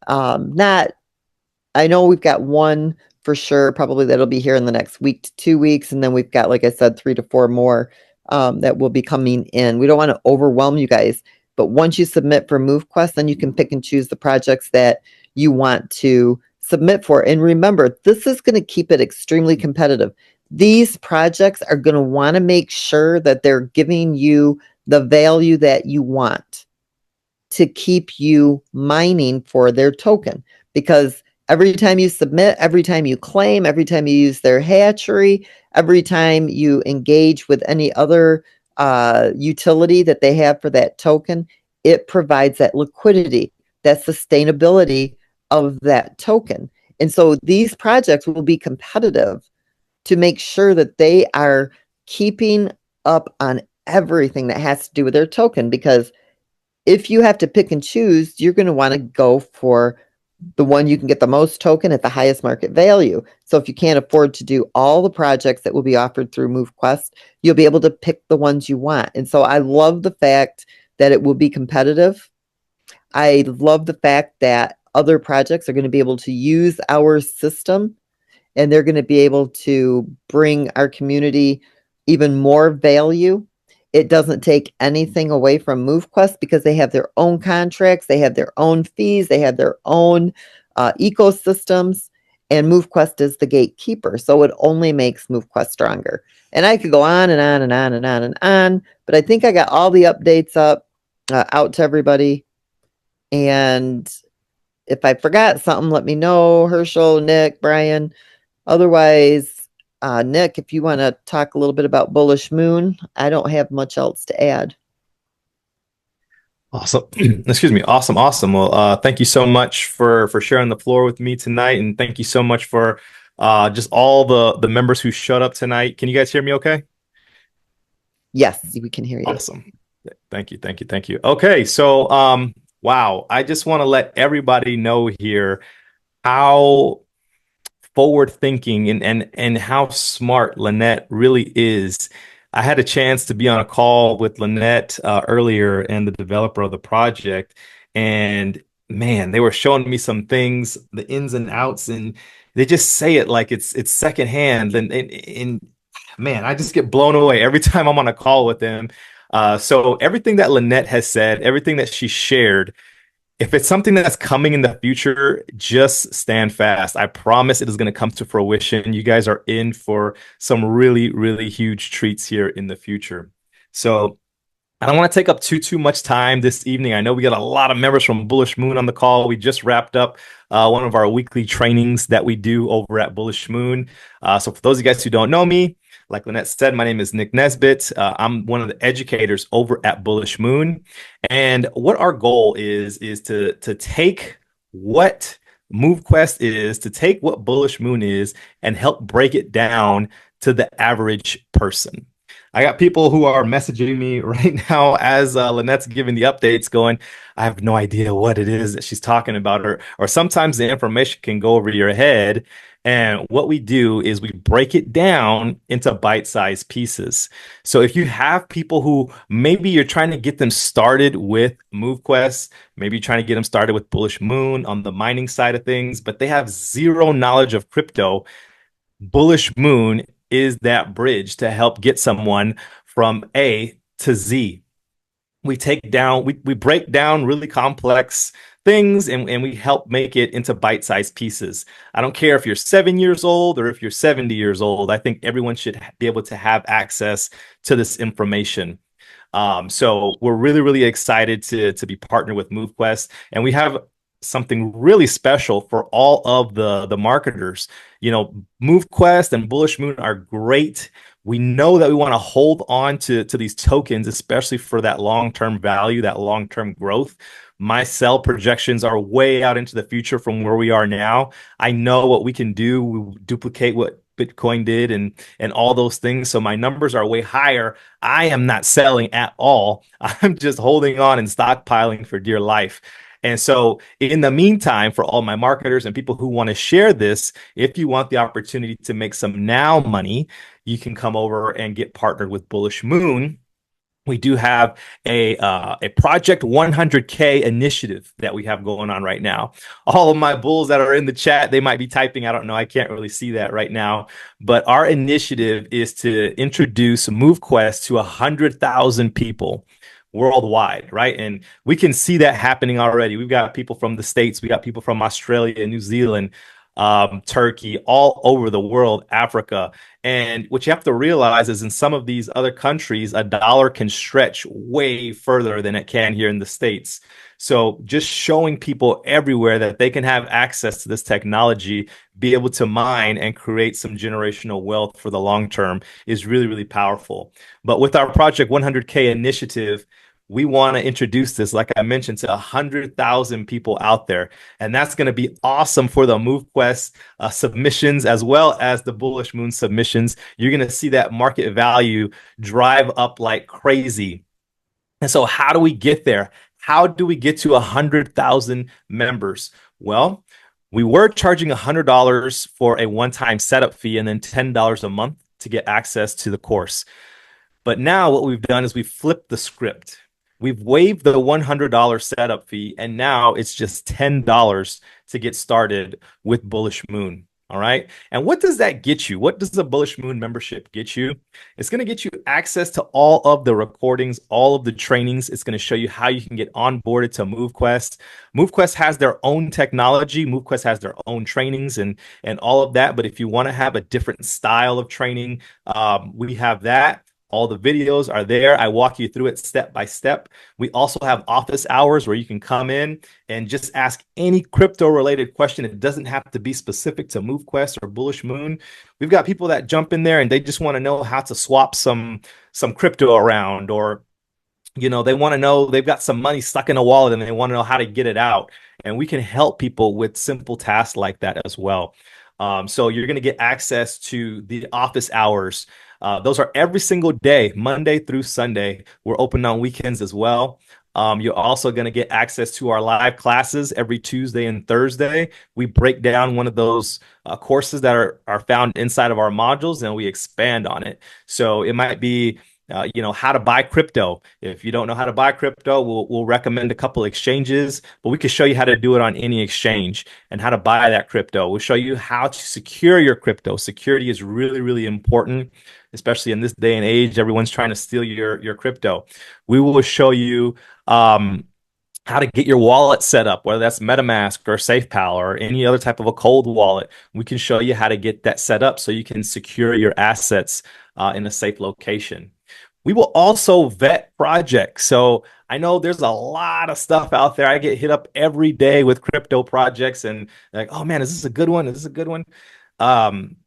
I know we've got one for sure, probably that'll be here in the next week to 2 weeks. And then we've got, like I said, 3 to 4 more that will be coming in. We don't want to overwhelm you guys, but once you submit for MoveQuest, then you can pick and choose the projects that you want to submit for. And remember, this is going to keep it extremely competitive. These projects are going to want to make sure that they're giving you the value that you want to keep you mining for their token, because every time you submit, every time you claim, every time you use their hatchery, every time you engage with any other utility that they have for that token, it provides that liquidity, that sustainability of that token. And so these projects will be competitive to make sure that they are keeping up on everything that has to do with their token. Because if you have to pick and choose, you're going to want to go for the one you can get the most token at the highest market value. So if you can't afford to do all the projects that will be offered through MoveQuest, you'll be able to pick the ones you want. And so I love the fact that it will be competitive. I love the fact that other projects are going to be able to use our system, and they're going to be able to bring our community even more value. It doesn't take anything away from MoveQuest because they have their own contracts, they have their own fees, they have their own ecosystems, and MoveQuest is the gatekeeper. So it only makes MoveQuest stronger. And I could go on and on and on and on and on, but I think I got all the updates out to everybody. And if I forgot something, let me know. Herschel, Nick, Brian. Otherwise, Nick, if you want to talk a little bit about Bullish Moon, I don't have much else to add. Awesome. Excuse me. Awesome. Well, thank you so much for sharing the floor with me tonight, and thank you so much for just all the members who showed up tonight. Can you guys hear me okay? Yes, we can hear you. Awesome. Thank you. Okay, so wow, I just want to let everybody know here how forward thinking and how smart Lynette really is. I had a chance to be on a call with Lynette earlier, and the developer of the project, and man, they were showing me some things, the ins and outs, and they just say it like it's secondhand, and man, I just get blown away every time I'm on a call with them. So everything that Lynette has said, everything that she shared, if it's something that's coming in the future, just stand fast. I promise it is going to come to fruition. You guys are in for some really, really huge treats here in the future. So I don't want to take up too much time this evening. I know we got a lot of members from Bullish Moon on the call. We just wrapped up one of our weekly trainings that we do over at Bullish Moon. So for those of you guys who don't know me, like Lynette said, my name is Nick Nesbitt. I'm one of the educators over at Bullish Moon. And what our goal is to take what MoveQuest is, to take what Bullish Moon is, and help break it down to the average person. I got people who are messaging me right now as Lynette's giving the updates going, I have no idea what it is that she's talking about, or sometimes the information can go over your head. And what we do is we break it down into bite-sized pieces. So if you have people who maybe you're trying to get them started with MoveQuest, maybe you're trying to get them started with Bullish Moon on the mining side of things, but they have zero knowledge of crypto, Bullish Moon is that bridge to help get someone from A to Z. We break down really complex things and we help make it into bite-sized pieces. I don't care if you're 7 years old or if you're 70 years old. I think everyone should be able to have access to this information. So we're really, really excited to be partnered with MoveQuest, and we have something really special for all of the marketers. You know, MoveQuest and Bullish Moon are great. We know that we want to hold on to these tokens, especially for that long-term value, that long-term growth. My sell projections are way out into the future from where we are now. I know what we can do. We duplicate what Bitcoin did and all those things. So my numbers are way higher. I am not selling at all. I'm just holding on and stockpiling for dear life. And so in the meantime, for all my marketers and people who want to share this, if you want the opportunity to make some now money, you can come over and get partnered with Bullish Moon. We do have a Project 100K initiative that we have going on right now. All of my bulls that are in the chat, they might be typing. I don't know. I can't really see that right now. But our initiative is to introduce MoveQuest to 100,000 people worldwide, right? And we can see that happening already. We've got people from the States, we got people from Australia, New Zealand, Turkey, all over the world, Africa. And what you have to realize is in some of these other countries, a dollar can stretch way further than it can here in the States. So just showing people everywhere that they can have access to this technology, be able to mine and create some generational wealth for the long term is really, really powerful. But with our Project 100K initiative, we want to introduce this, like I mentioned, to 100,000 people out there. And that's going to be awesome for the MoveQuest submissions as well as the Bullish Moon submissions. You're going to see that market value drive up like crazy. And so how do we get there? How do we get to 100,000 members? Well, we were charging $100 for a one-time setup fee and then $10 a month to get access to the course. But now what we've done is we've flipped the script. We've waived the $100 setup fee, and now it's just $10 to get started with Bullish Moon. All right. And what does that get you? What does the Bullish Moon membership get you? It's going to get you access to all of the recordings, all of the trainings. It's going to show you how you can get onboarded to MoveQuest. MoveQuest has their own technology. MoveQuest has their own trainings and all of that. But if you want to have a different style of training, we have that. All the videos are there. I walk you through it step by step. We also have office hours where you can come in and just ask any crypto related question. It doesn't have to be specific to MoveQuest or Bullish Moon. We've got people that jump in there and they just want to know how to swap some crypto around, or they want to know they've got some money stuck in a wallet and they want to know how to get it out. And we can help people with simple tasks like that as well. So you're going to get access to the office hours. Those are every single day, Monday through Sunday. We're open on weekends as well. You're also going to get access to our live classes every Tuesday and Thursday. We break down one of those courses that are found inside of our modules and we expand on it. So it might be how to buy crypto. If you don't know how to buy crypto, we'll recommend a couple exchanges, but we can show you how to do it on any exchange and how to buy that crypto. We'll show you how to secure your crypto. Security is really, really important, especially in this day and age. Everyone's trying to steal your crypto. We will show you how to get your wallet set up, whether that's MetaMask or SafePal or any other type of a cold wallet. We can show you how to get that set up so you can secure your assets in a safe location. We will also vet projects. So I know there's a lot of stuff out there. I get hit up every day with crypto projects and like, oh man, is this a good one? Is this a good one?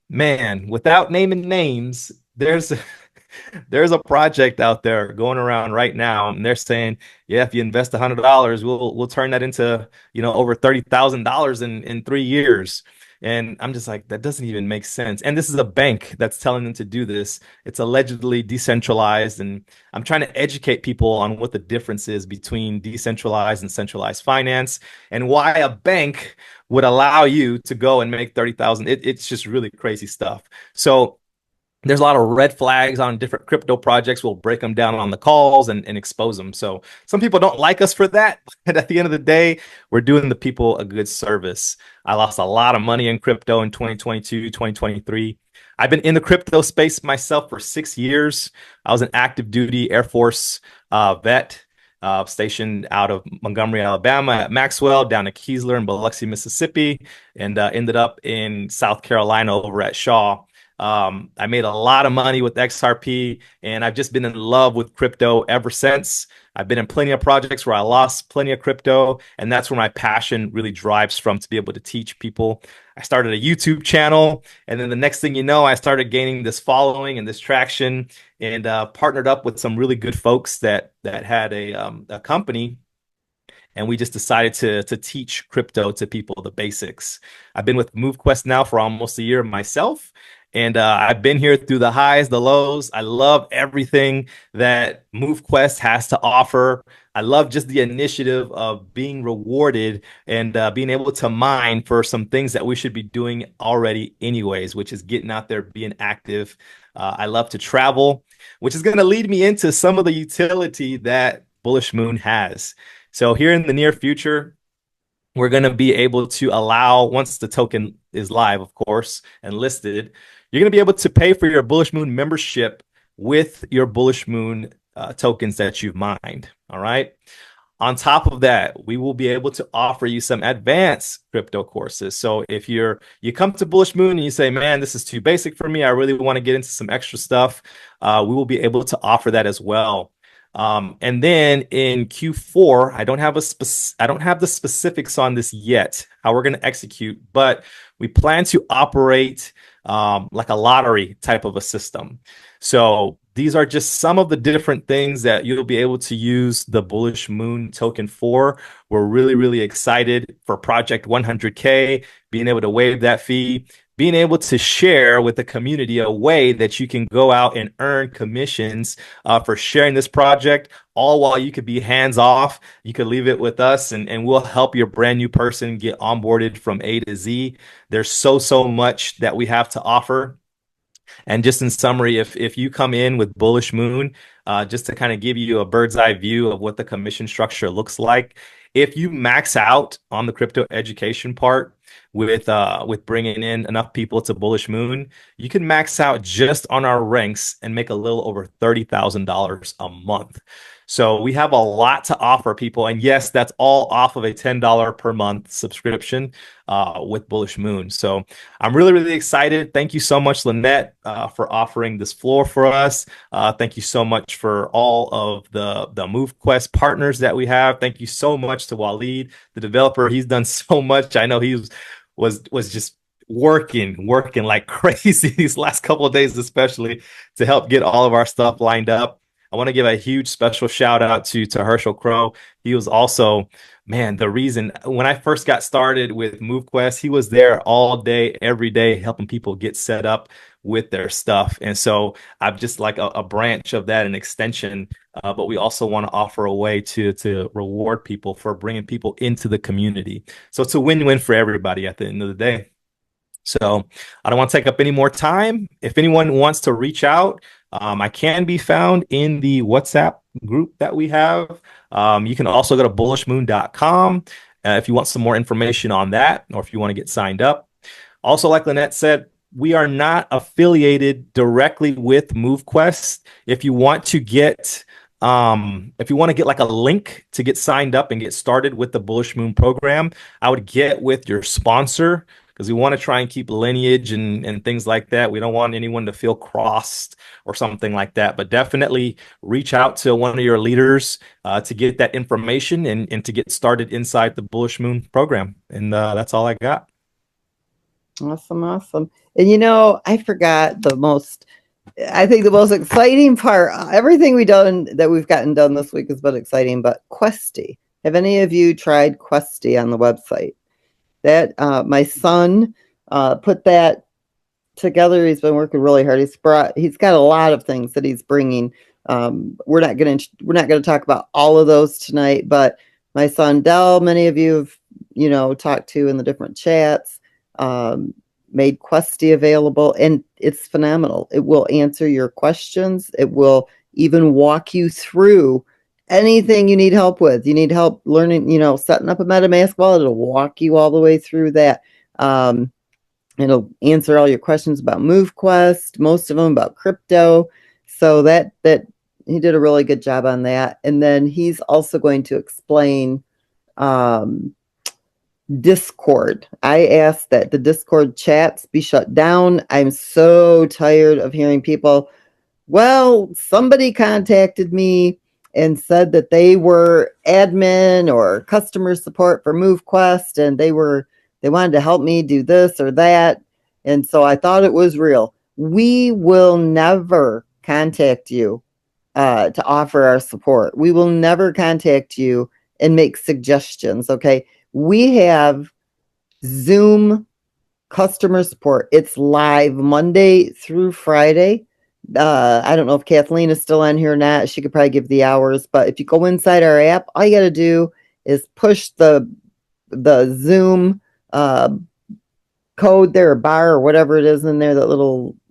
Man, without naming names, there's a project out there going around right now, and they're saying, yeah, if you invest $100, we'll turn that into, over $30,000 in 3 years. And I'm just like, that doesn't even make sense. And this is a bank that's telling them to do this. It's allegedly decentralized, and I'm trying to educate people on what the difference is between decentralized and centralized finance, and why a bank would allow you to go and make 30,000. It's just really crazy stuff. So there's a lot of red flags on different crypto projects. We'll break them down on the calls and expose them. So some people don't like us for that, but at the end of the day, we're doing the people a good service. I lost a lot of money in crypto in 2022, 2023. I've been in the crypto space myself for 6 years. I was an active duty Air Force vet, stationed out of Montgomery, Alabama at Maxwell, down to Keesler in Biloxi, Mississippi, and ended up in South Carolina over at Shaw. I made a lot of money with XRP, and I've just been in love with crypto ever since. I've been in plenty of projects where I lost plenty of crypto, and that's where my passion really drives from, to be able to teach people. I started a YouTube channel, and then the next thing you know, I started gaining this following and this traction, and partnered up with some really good folks that had a company, and we just decided to teach crypto to people, the basics. I've been with MoveQuest now for almost a year myself, and I've been here through the highs, the lows. I love everything that MoveQuest has to offer. I love just the initiative of being rewarded and being able to mine for some things that we should be doing already anyways, which is getting out there, being active. I love to travel, which is going to lead me into some of the utility that Bullish Moon has. So here in the near future, we're going to be able to allow, once the token is live, of course, and listed, you're going to be able to pay for your Bullish Moon membership with your Bullish Moon tokens that you've mined. All right. On top of that, we will be able to offer you some advanced crypto courses. So if you come to Bullish Moon and you say, man, this is too basic for me, I really want to get into some extra stuff, we will be able to offer that as well. And then in Q4, I don't have the specifics on this yet, how we're going to execute, but we plan to operate like a lottery type of a system. So these are just some of the different things that you'll be able to use the Bullish Moon token for. We're really, really excited for Project 100K, being able to waive that fee, being able to share with the community a way that you can go out and earn commissions for sharing this project, all while you could be hands off. You could leave it with us, and we'll help your brand new person get onboarded from A to Z. There's so much that we have to offer. And just in summary, if you come in with Bullish Moon, just to kind of give you a bird's eye view of what the commission structure looks like, if you max out on the crypto education part with bringing in enough people to Bullish Moon, you can max out just on our ranks and make a little over $30,000 a month. So we have a lot to offer people. And yes, that's all off of a $10 per month subscription with Bullish Moon. So I'm really, really excited. Thank you so much, Lynette, for offering this floor for us. Thank you so much for all of the MoveQuest partners that we have. Thank you so much to Waleed, the developer. He's done so much. I know he was just working like crazy these last couple of days, especially to help get all of our stuff lined up. I want to give a huge special shout out to Herschel Crow. He was also, man, the reason when I first got started with MoveQuest, he was there all day, every day, helping people get set up with their stuff. And so I'm just like a branch of that, an extension. But we also want to offer a way to reward people for bringing people into the community. So it's a win-win for everybody at the end of the day. So I don't want to take up any more time. If anyone wants to reach out, I can be found in the WhatsApp group that we have. You can also go to bullishmoon.com if you want some more information on that, or if you want to get signed up. Also, like Lynette said, we are not affiliated directly with MoveQuest. If you want to get if you want to get like a link to get signed up and get started with the Bullish Moon program, I would get with your sponsor because we want to try and keep lineage and things like that. We don't want anyone to feel crossed or something like that. But definitely reach out to one of your leaders to get that information and to get started inside the Bullish Moon program. And that's all I got. Awesome, awesome. And you know, I forgot I think the most exciting part, everything we've gotten done this week has been exciting, but Questy. Have any of you tried Questy on the website? That my son put that together. He's been working really hard. He's got a lot of things that he's bringing. We're not going to talk about all of those tonight, but my son Dell, many of you have talked to in the different chats, made Questy available, and it's phenomenal. It will answer your questions. It will even walk you through anything you need help with. You need help learning, setting up a MetaMask wallet. It'll walk you all the way through that. It'll answer all your questions about MoveQuest, most of them about crypto. So that he did a really good job on that. And then he's also going to explain Discord. I asked that the Discord chats be shut down. I'm so tired of hearing people, well, somebody contacted me and said that they were admin or customer support for MoveQuest and they wanted to help me do this or that. And so I thought it was real. We will never contact you to offer our support. We will never contact you and make suggestions. Okay. We have Zoom customer support. It's live Monday through Friday. I don't know if Kathleen is still on here or not. She could probably give the hours, but if you go inside our app, all you got to do is push the Zoom code there, or bar or whatever it is in there,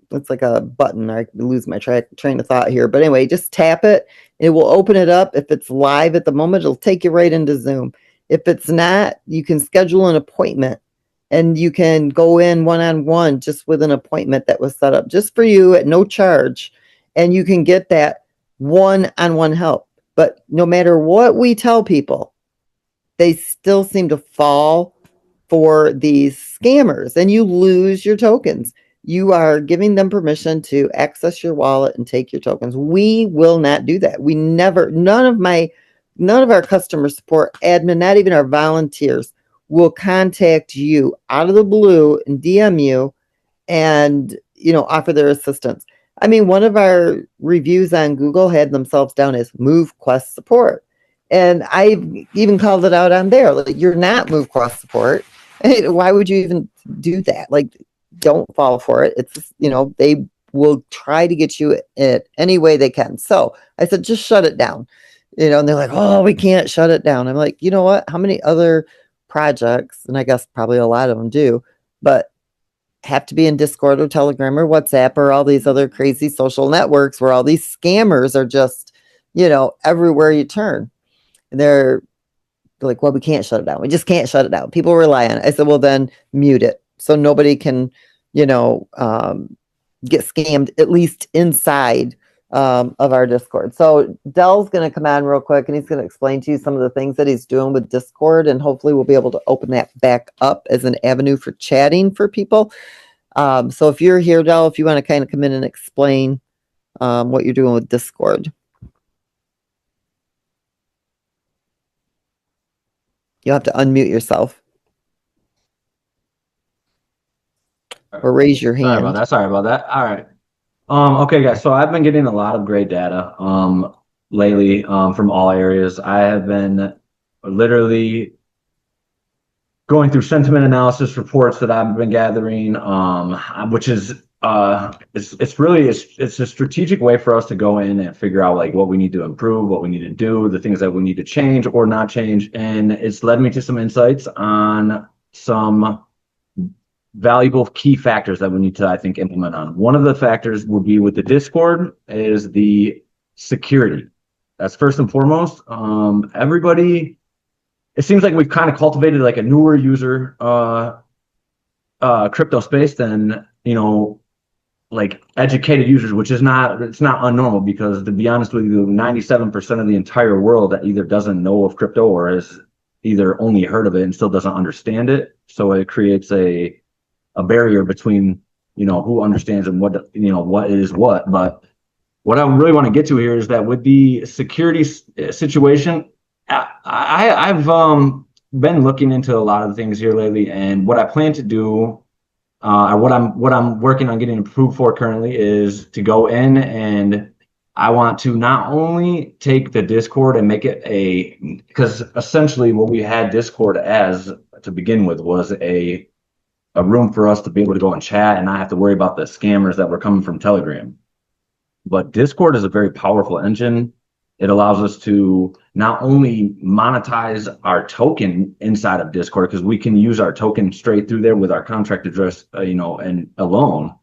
it's like a button. I lose my train of thought here. But anyway, just tap it. It will open it up. If it's live at the moment, it'll take you right into Zoom. If it's not, you can schedule an appointment and you can go in one-on-one just with an appointment that was set up just for you at no charge. And you can get that one-on-one help. But no matter what we tell people, they still seem to fall for these scammers and you lose your tokens. You are giving them permission to access your wallet and take your tokens. We will not do that. None of our customer support admin, not even our volunteers, will contact you out of the blue and DM you and, offer their assistance. I mean, one of our reviews on Google had themselves down as MoveQuest support. And I've even called it out on there. Like, you're not MoveQuest support. Why would you even do that? Like, don't fall for it. It's, they will try to get you in any way they can. So I said, just shut it down. And they're like, oh, we can't shut it down. I'm like, you know what? How many other projects, and I guess probably a lot of them do, but have to be in Discord or Telegram or WhatsApp or all these other crazy social networks where all these scammers are just, everywhere you turn. And they're like, well, we can't shut it down. We just can't shut it down. People rely on it. I said, well, then mute it so nobody can, get scammed, at least inside of our Discord. So Dell's going to come on real quick and he's going to explain to you some of the things that he's doing with Discord, and hopefully we'll be able to open that back up as an avenue for chatting for people. So if you're here, Dell, if you want to kind of come in and explain what you're doing with Discord. You'll have to unmute yourself or raise your hand. Sorry about that. All right. Okay, guys. So I've been getting a lot of great data lately from all areas. I have been literally going through sentiment analysis reports that I've been gathering, which is it's a strategic way for us to go in and figure out like what we need to improve, what we need to do, the things that we need to change or not change. And it's led me to some insights on some valuable key factors that we need to, I think, implement on. One of the factors would be with the Discord is the security. That's first and foremost. Everybody, it seems like we've kind of cultivated like a newer user crypto space than, like educated users, which is not, it's not unnormal, because to be honest with you, 97% of the entire world that either doesn't know of crypto or has either only heard of it and still doesn't understand it. So it creates a barrier between, who understands and what, what is what. But what I really want to get to here is that with the security situation, I've been looking into a lot of things here lately, and what I plan to do, or what I'm working on getting approved for currently, is to go in, and I want to not only take the Discord and make it because essentially what we had Discord as to begin with was a room for us to be able to go and chat and not have to worry about the scammers that were coming from Telegram. But Discord is a very powerful engine. It allows us to not only monetize our token inside of Discord, because we can use our token straight through there with our contract address, and alone,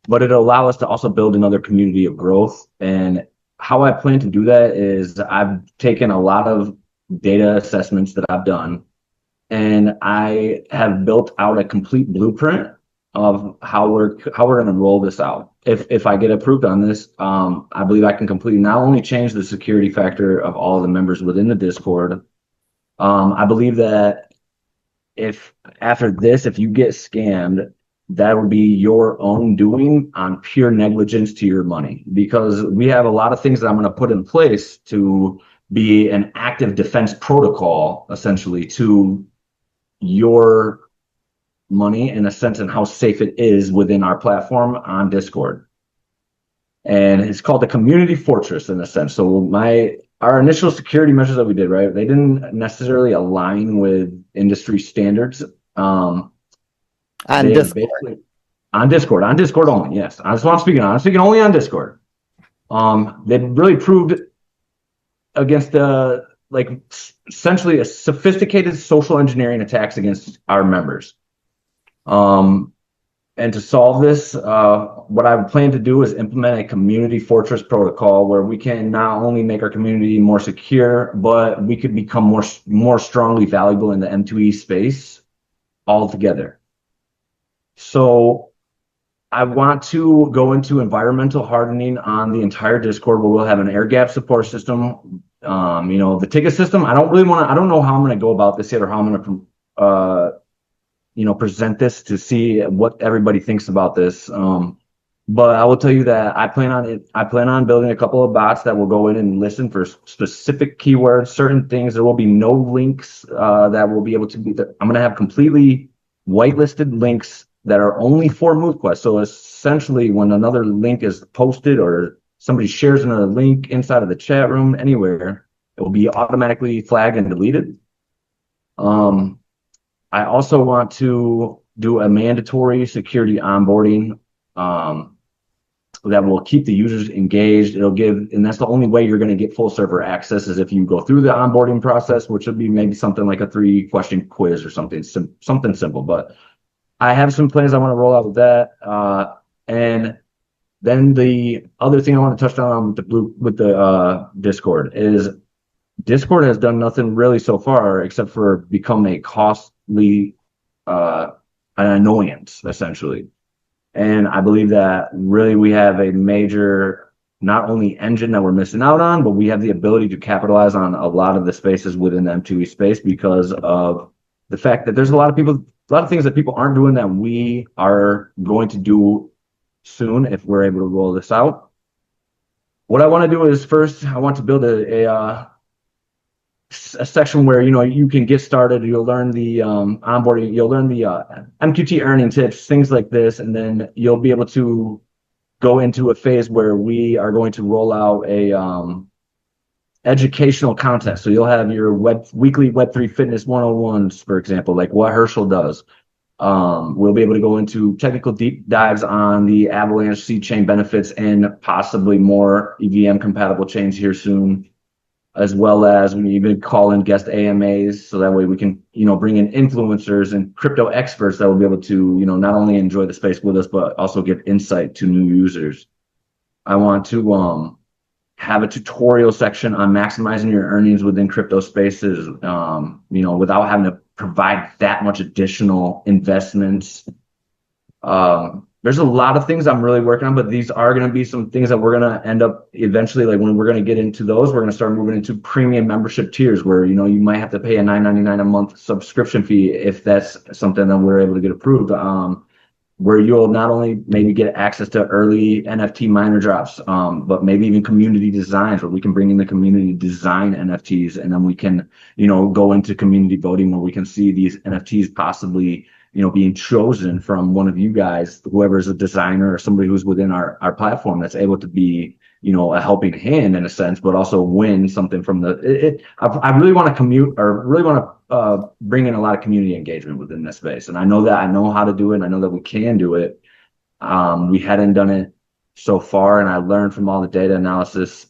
but it'll allow us to also build another community of growth. And how I plan to do that is I've taken a lot of data assessments that I've done, and I have built out a complete blueprint of how we're going to roll this out. If I get approved on this, I believe I can completely not only change the security factor of all of the members within the Discord. I believe that if after this, if you get scammed, that would be your own doing on pure negligence to your money, because we have a lot of things that I'm going to put in place to be an active defense protocol, essentially, to your money, in a sense, and how safe it is within our platform on Discord. And it's called the community fortress, in a sense. So our initial security measures that we did, right, they didn't necessarily align with industry standards. On Discord. On Discord only, yes. That's what I'm speaking on. I'm speaking only on Discord. They really proved against essentially a sophisticated social engineering attacks against our members. And to solve this, what I plan to do is implement a community fortress protocol where we can not only make our community more secure, but we could become more strongly valuable in the M2E space altogether. So I want to go into environmental hardening on the entire Discord, where we'll have an air gap support system. The ticket system, I don't know how I'm going to go about this yet, or how I'm going to present this to see what everybody thinks about this. But I will tell you that I plan on building a couple of bots that will go in and listen for specific keywords, certain things. There will be no links that will be able to be I'm going to have completely whitelisted links that are only for MoveQuest. So essentially, when another link is posted or somebody shares another link inside of the chat room, anywhere, it will be automatically flagged and deleted. I also want to do a mandatory security onboarding that will keep the users engaged. And that's the only way you're going to get full server access, is if you go through the onboarding process, which would be maybe something like a 3-question quiz or something simple. But I have some plans I want to roll out with that. And then the other thing I want to touch on with the Discord is Discord has done nothing really so far except for become a costly an annoyance, essentially. And I believe that really we have a major, not only engine that we're missing out on, but we have the ability to capitalize on a lot of the spaces within the M2E space, because of the fact that there's a lot of things that people aren't doing that we are going to do soon if we're able to roll this out. What I want to do is, first, I want to build a section where you can get started. You'll learn the onboarding, you'll learn the MQT earning tips, things like this, and then you'll be able to go into a phase where we are going to roll out a educational content. So you'll have your weekly Web3 Fitness 101s, for example, like what Herschel does. We'll be able to go into technical deep dives on the Avalanche seed chain benefits and possibly more EVM compatible chains here soon, as well as we even call in guest AMAs, so that way we can, bring in influencers and crypto experts that will be able to, not only enjoy the space with us, but also give insight to new users. I want to have a tutorial section on maximizing your earnings within crypto spaces, without having to provide that much additional investments. there's a lot of things I'm really working on, but these are going to be some things that we're going to end up eventually, like when we're going to get into those, we're going to start moving into premium membership tiers where, you know, you might have to pay a $9.99 a month subscription fee if that's something that we're able to get approved. Where you'll not only maybe get access to early NFT miner drops, but maybe even community designs where we can bring in the community design NFTs, and then we can, you know, go into community voting where we can see these NFTs possibly, you know, being chosen from one of you guys, whoever is a designer or somebody who's within our platform that's able to be, you know, a helping hand in a sense, but also win something from I really want to bring in a lot of community engagement within this space. And I know that I know how to do it. And I know that we can do it. We hadn't done it so far. And I learned from all the data analysis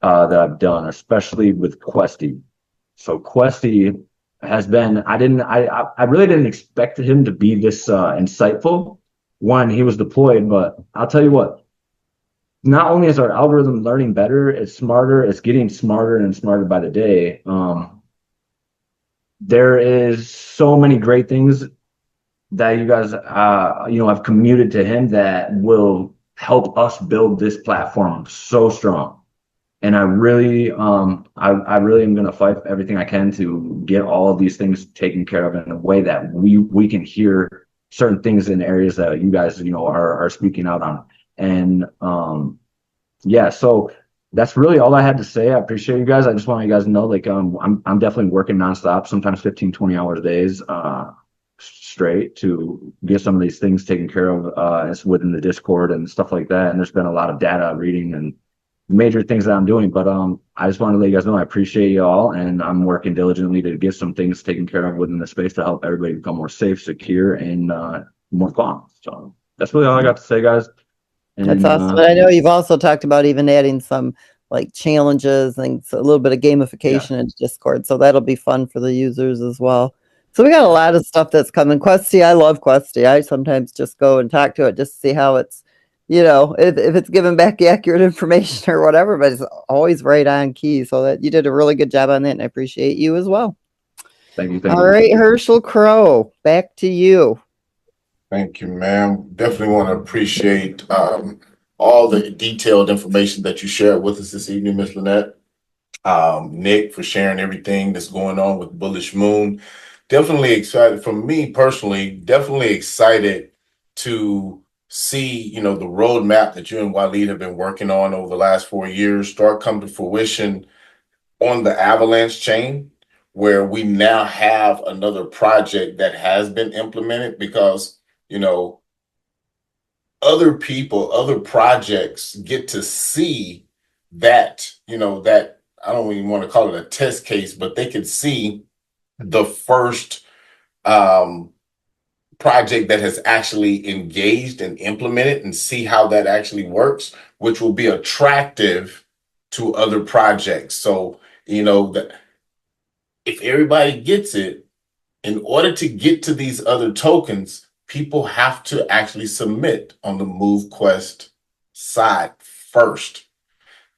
that I've done, especially with Questy. So Questy has been, I really didn't expect him to be this insightful when he was deployed, but I'll tell you what, not only is our algorithm learning better, it's smarter, it's getting smarter and smarter by the day. There is so many great things that you guys, you know, have commuted to him that will help us build this platform so strong. And I really am going to fight everything I can to get all of these things taken care of in a way that we can hear certain things in areas that you guys, you know, are speaking out on. And yeah, so that's really all I had to say. I appreciate you guys. I just want you guys to know, like, I'm definitely working nonstop, sometimes 15, 20 hours days straight to get some of these things taken care of. It's within the Discord and stuff like that. And there's been a lot of data reading and major things that I'm doing, but I just want to let you guys know I appreciate you all, and I'm working diligently to get some things taken care of within the space to help everybody become more safe, secure, and more fun. So that's really all I got to say, guys. And, That's awesome. And I know you've also talked about even adding some like challenges and a little bit of gamification into Discord. So that'll be fun for the users as well. So we got a lot of stuff that's coming. Questy, I love Questy. I sometimes just go and talk to it just to see how it's, you know, if it's giving back the accurate information or whatever, but it's always right on key. So that you did a really good job on that, and I appreciate you as well. Thank you. All right, Herschel Crow, back to you. Thank you, ma'am. Definitely want to appreciate all the detailed information that you shared with us this evening, Ms. Lynette. Nick, for sharing everything that's going on with Bullish Moon. Definitely excited, for me personally, definitely excited to see, you know, the roadmap that you and Waleed have been working on over the last 4 years start come to fruition on the Avalanche chain, where we now have another project that has been implemented because, you know, other people, other projects get to see that, you know, that I don't even want to call it a test case, but they could see the first project that has actually engaged and implemented and see how that actually works, which will be attractive to other projects. So, you know, that if everybody gets it, in order to get to these other tokens, people have to actually submit on the MoveQuest side first.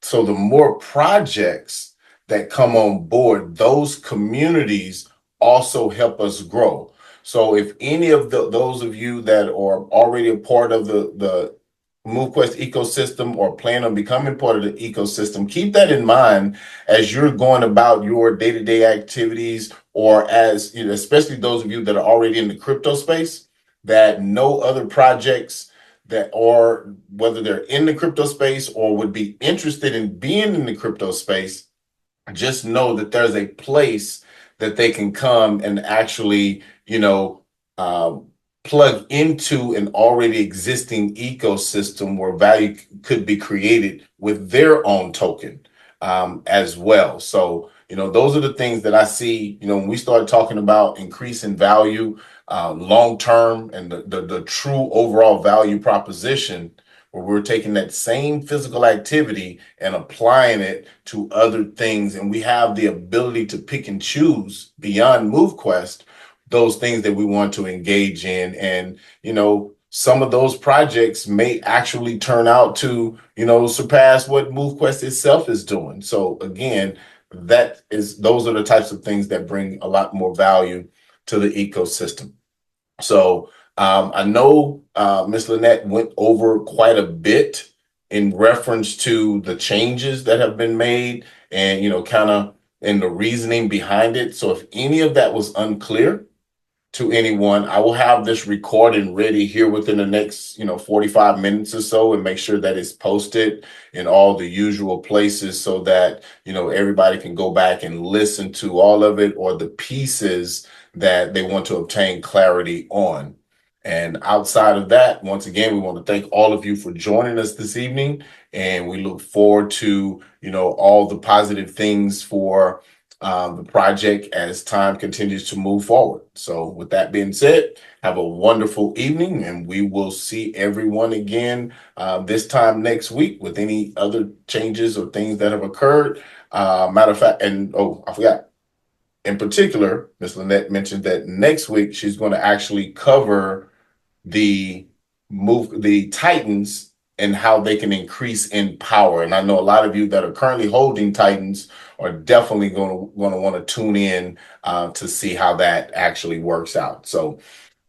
So the more projects that come on board, those communities also help us grow. So if any of those of you that are already a part of the MoveQuest ecosystem or plan on becoming part of the ecosystem, keep that in mind as you're going about your day-to-day activities, or as, you know, especially those of you that are already in the crypto space, that no other projects that, or whether they're in the crypto space or would be interested in being in the crypto space, just know that there's a place that they can come and actually, you know, plug into an already existing ecosystem where value could be created with their own token as well. So, you know, those are the things that I see, you know, when we start talking about increasing value long term and the true overall value proposition, where we're taking that same physical activity and applying it to other things. And we have the ability to pick and choose beyond MoveQuest those things that we want to engage in. And, you know, some of those projects may actually turn out to, you know, surpass what MoveQuest itself is doing. So again, those are the types of things that bring a lot more value to the ecosystem. So I know Miss Lynette went over quite a bit in reference to the changes that have been made and, kind of and the reasoning behind it. So if any of that was unclear to anyone, I will have this recording ready here within the next, 45 minutes or so, and make sure that it's posted in all the usual places so that, everybody can go back and listen to all of it or the pieces that they want to obtain clarity on. And outside of that, once again, we want to thank all of you for joining us this evening. And we look forward to, all the positive things for the project as time continues to move forward. So with that being said, have a wonderful evening, and we will see everyone again this time next week with any other changes or things that have occurred. Matter of fact, and I forgot. In particular, Ms. Lynette mentioned that next week she's going to actually cover the Titans and how they can increase in power. And I know a lot of you that are currently holding Titans are definitely going to want to tune in to see how that actually works out. So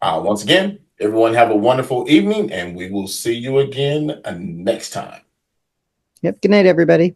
once again, everyone have a wonderful evening, and we will see you again next time. Yep. Good night, everybody.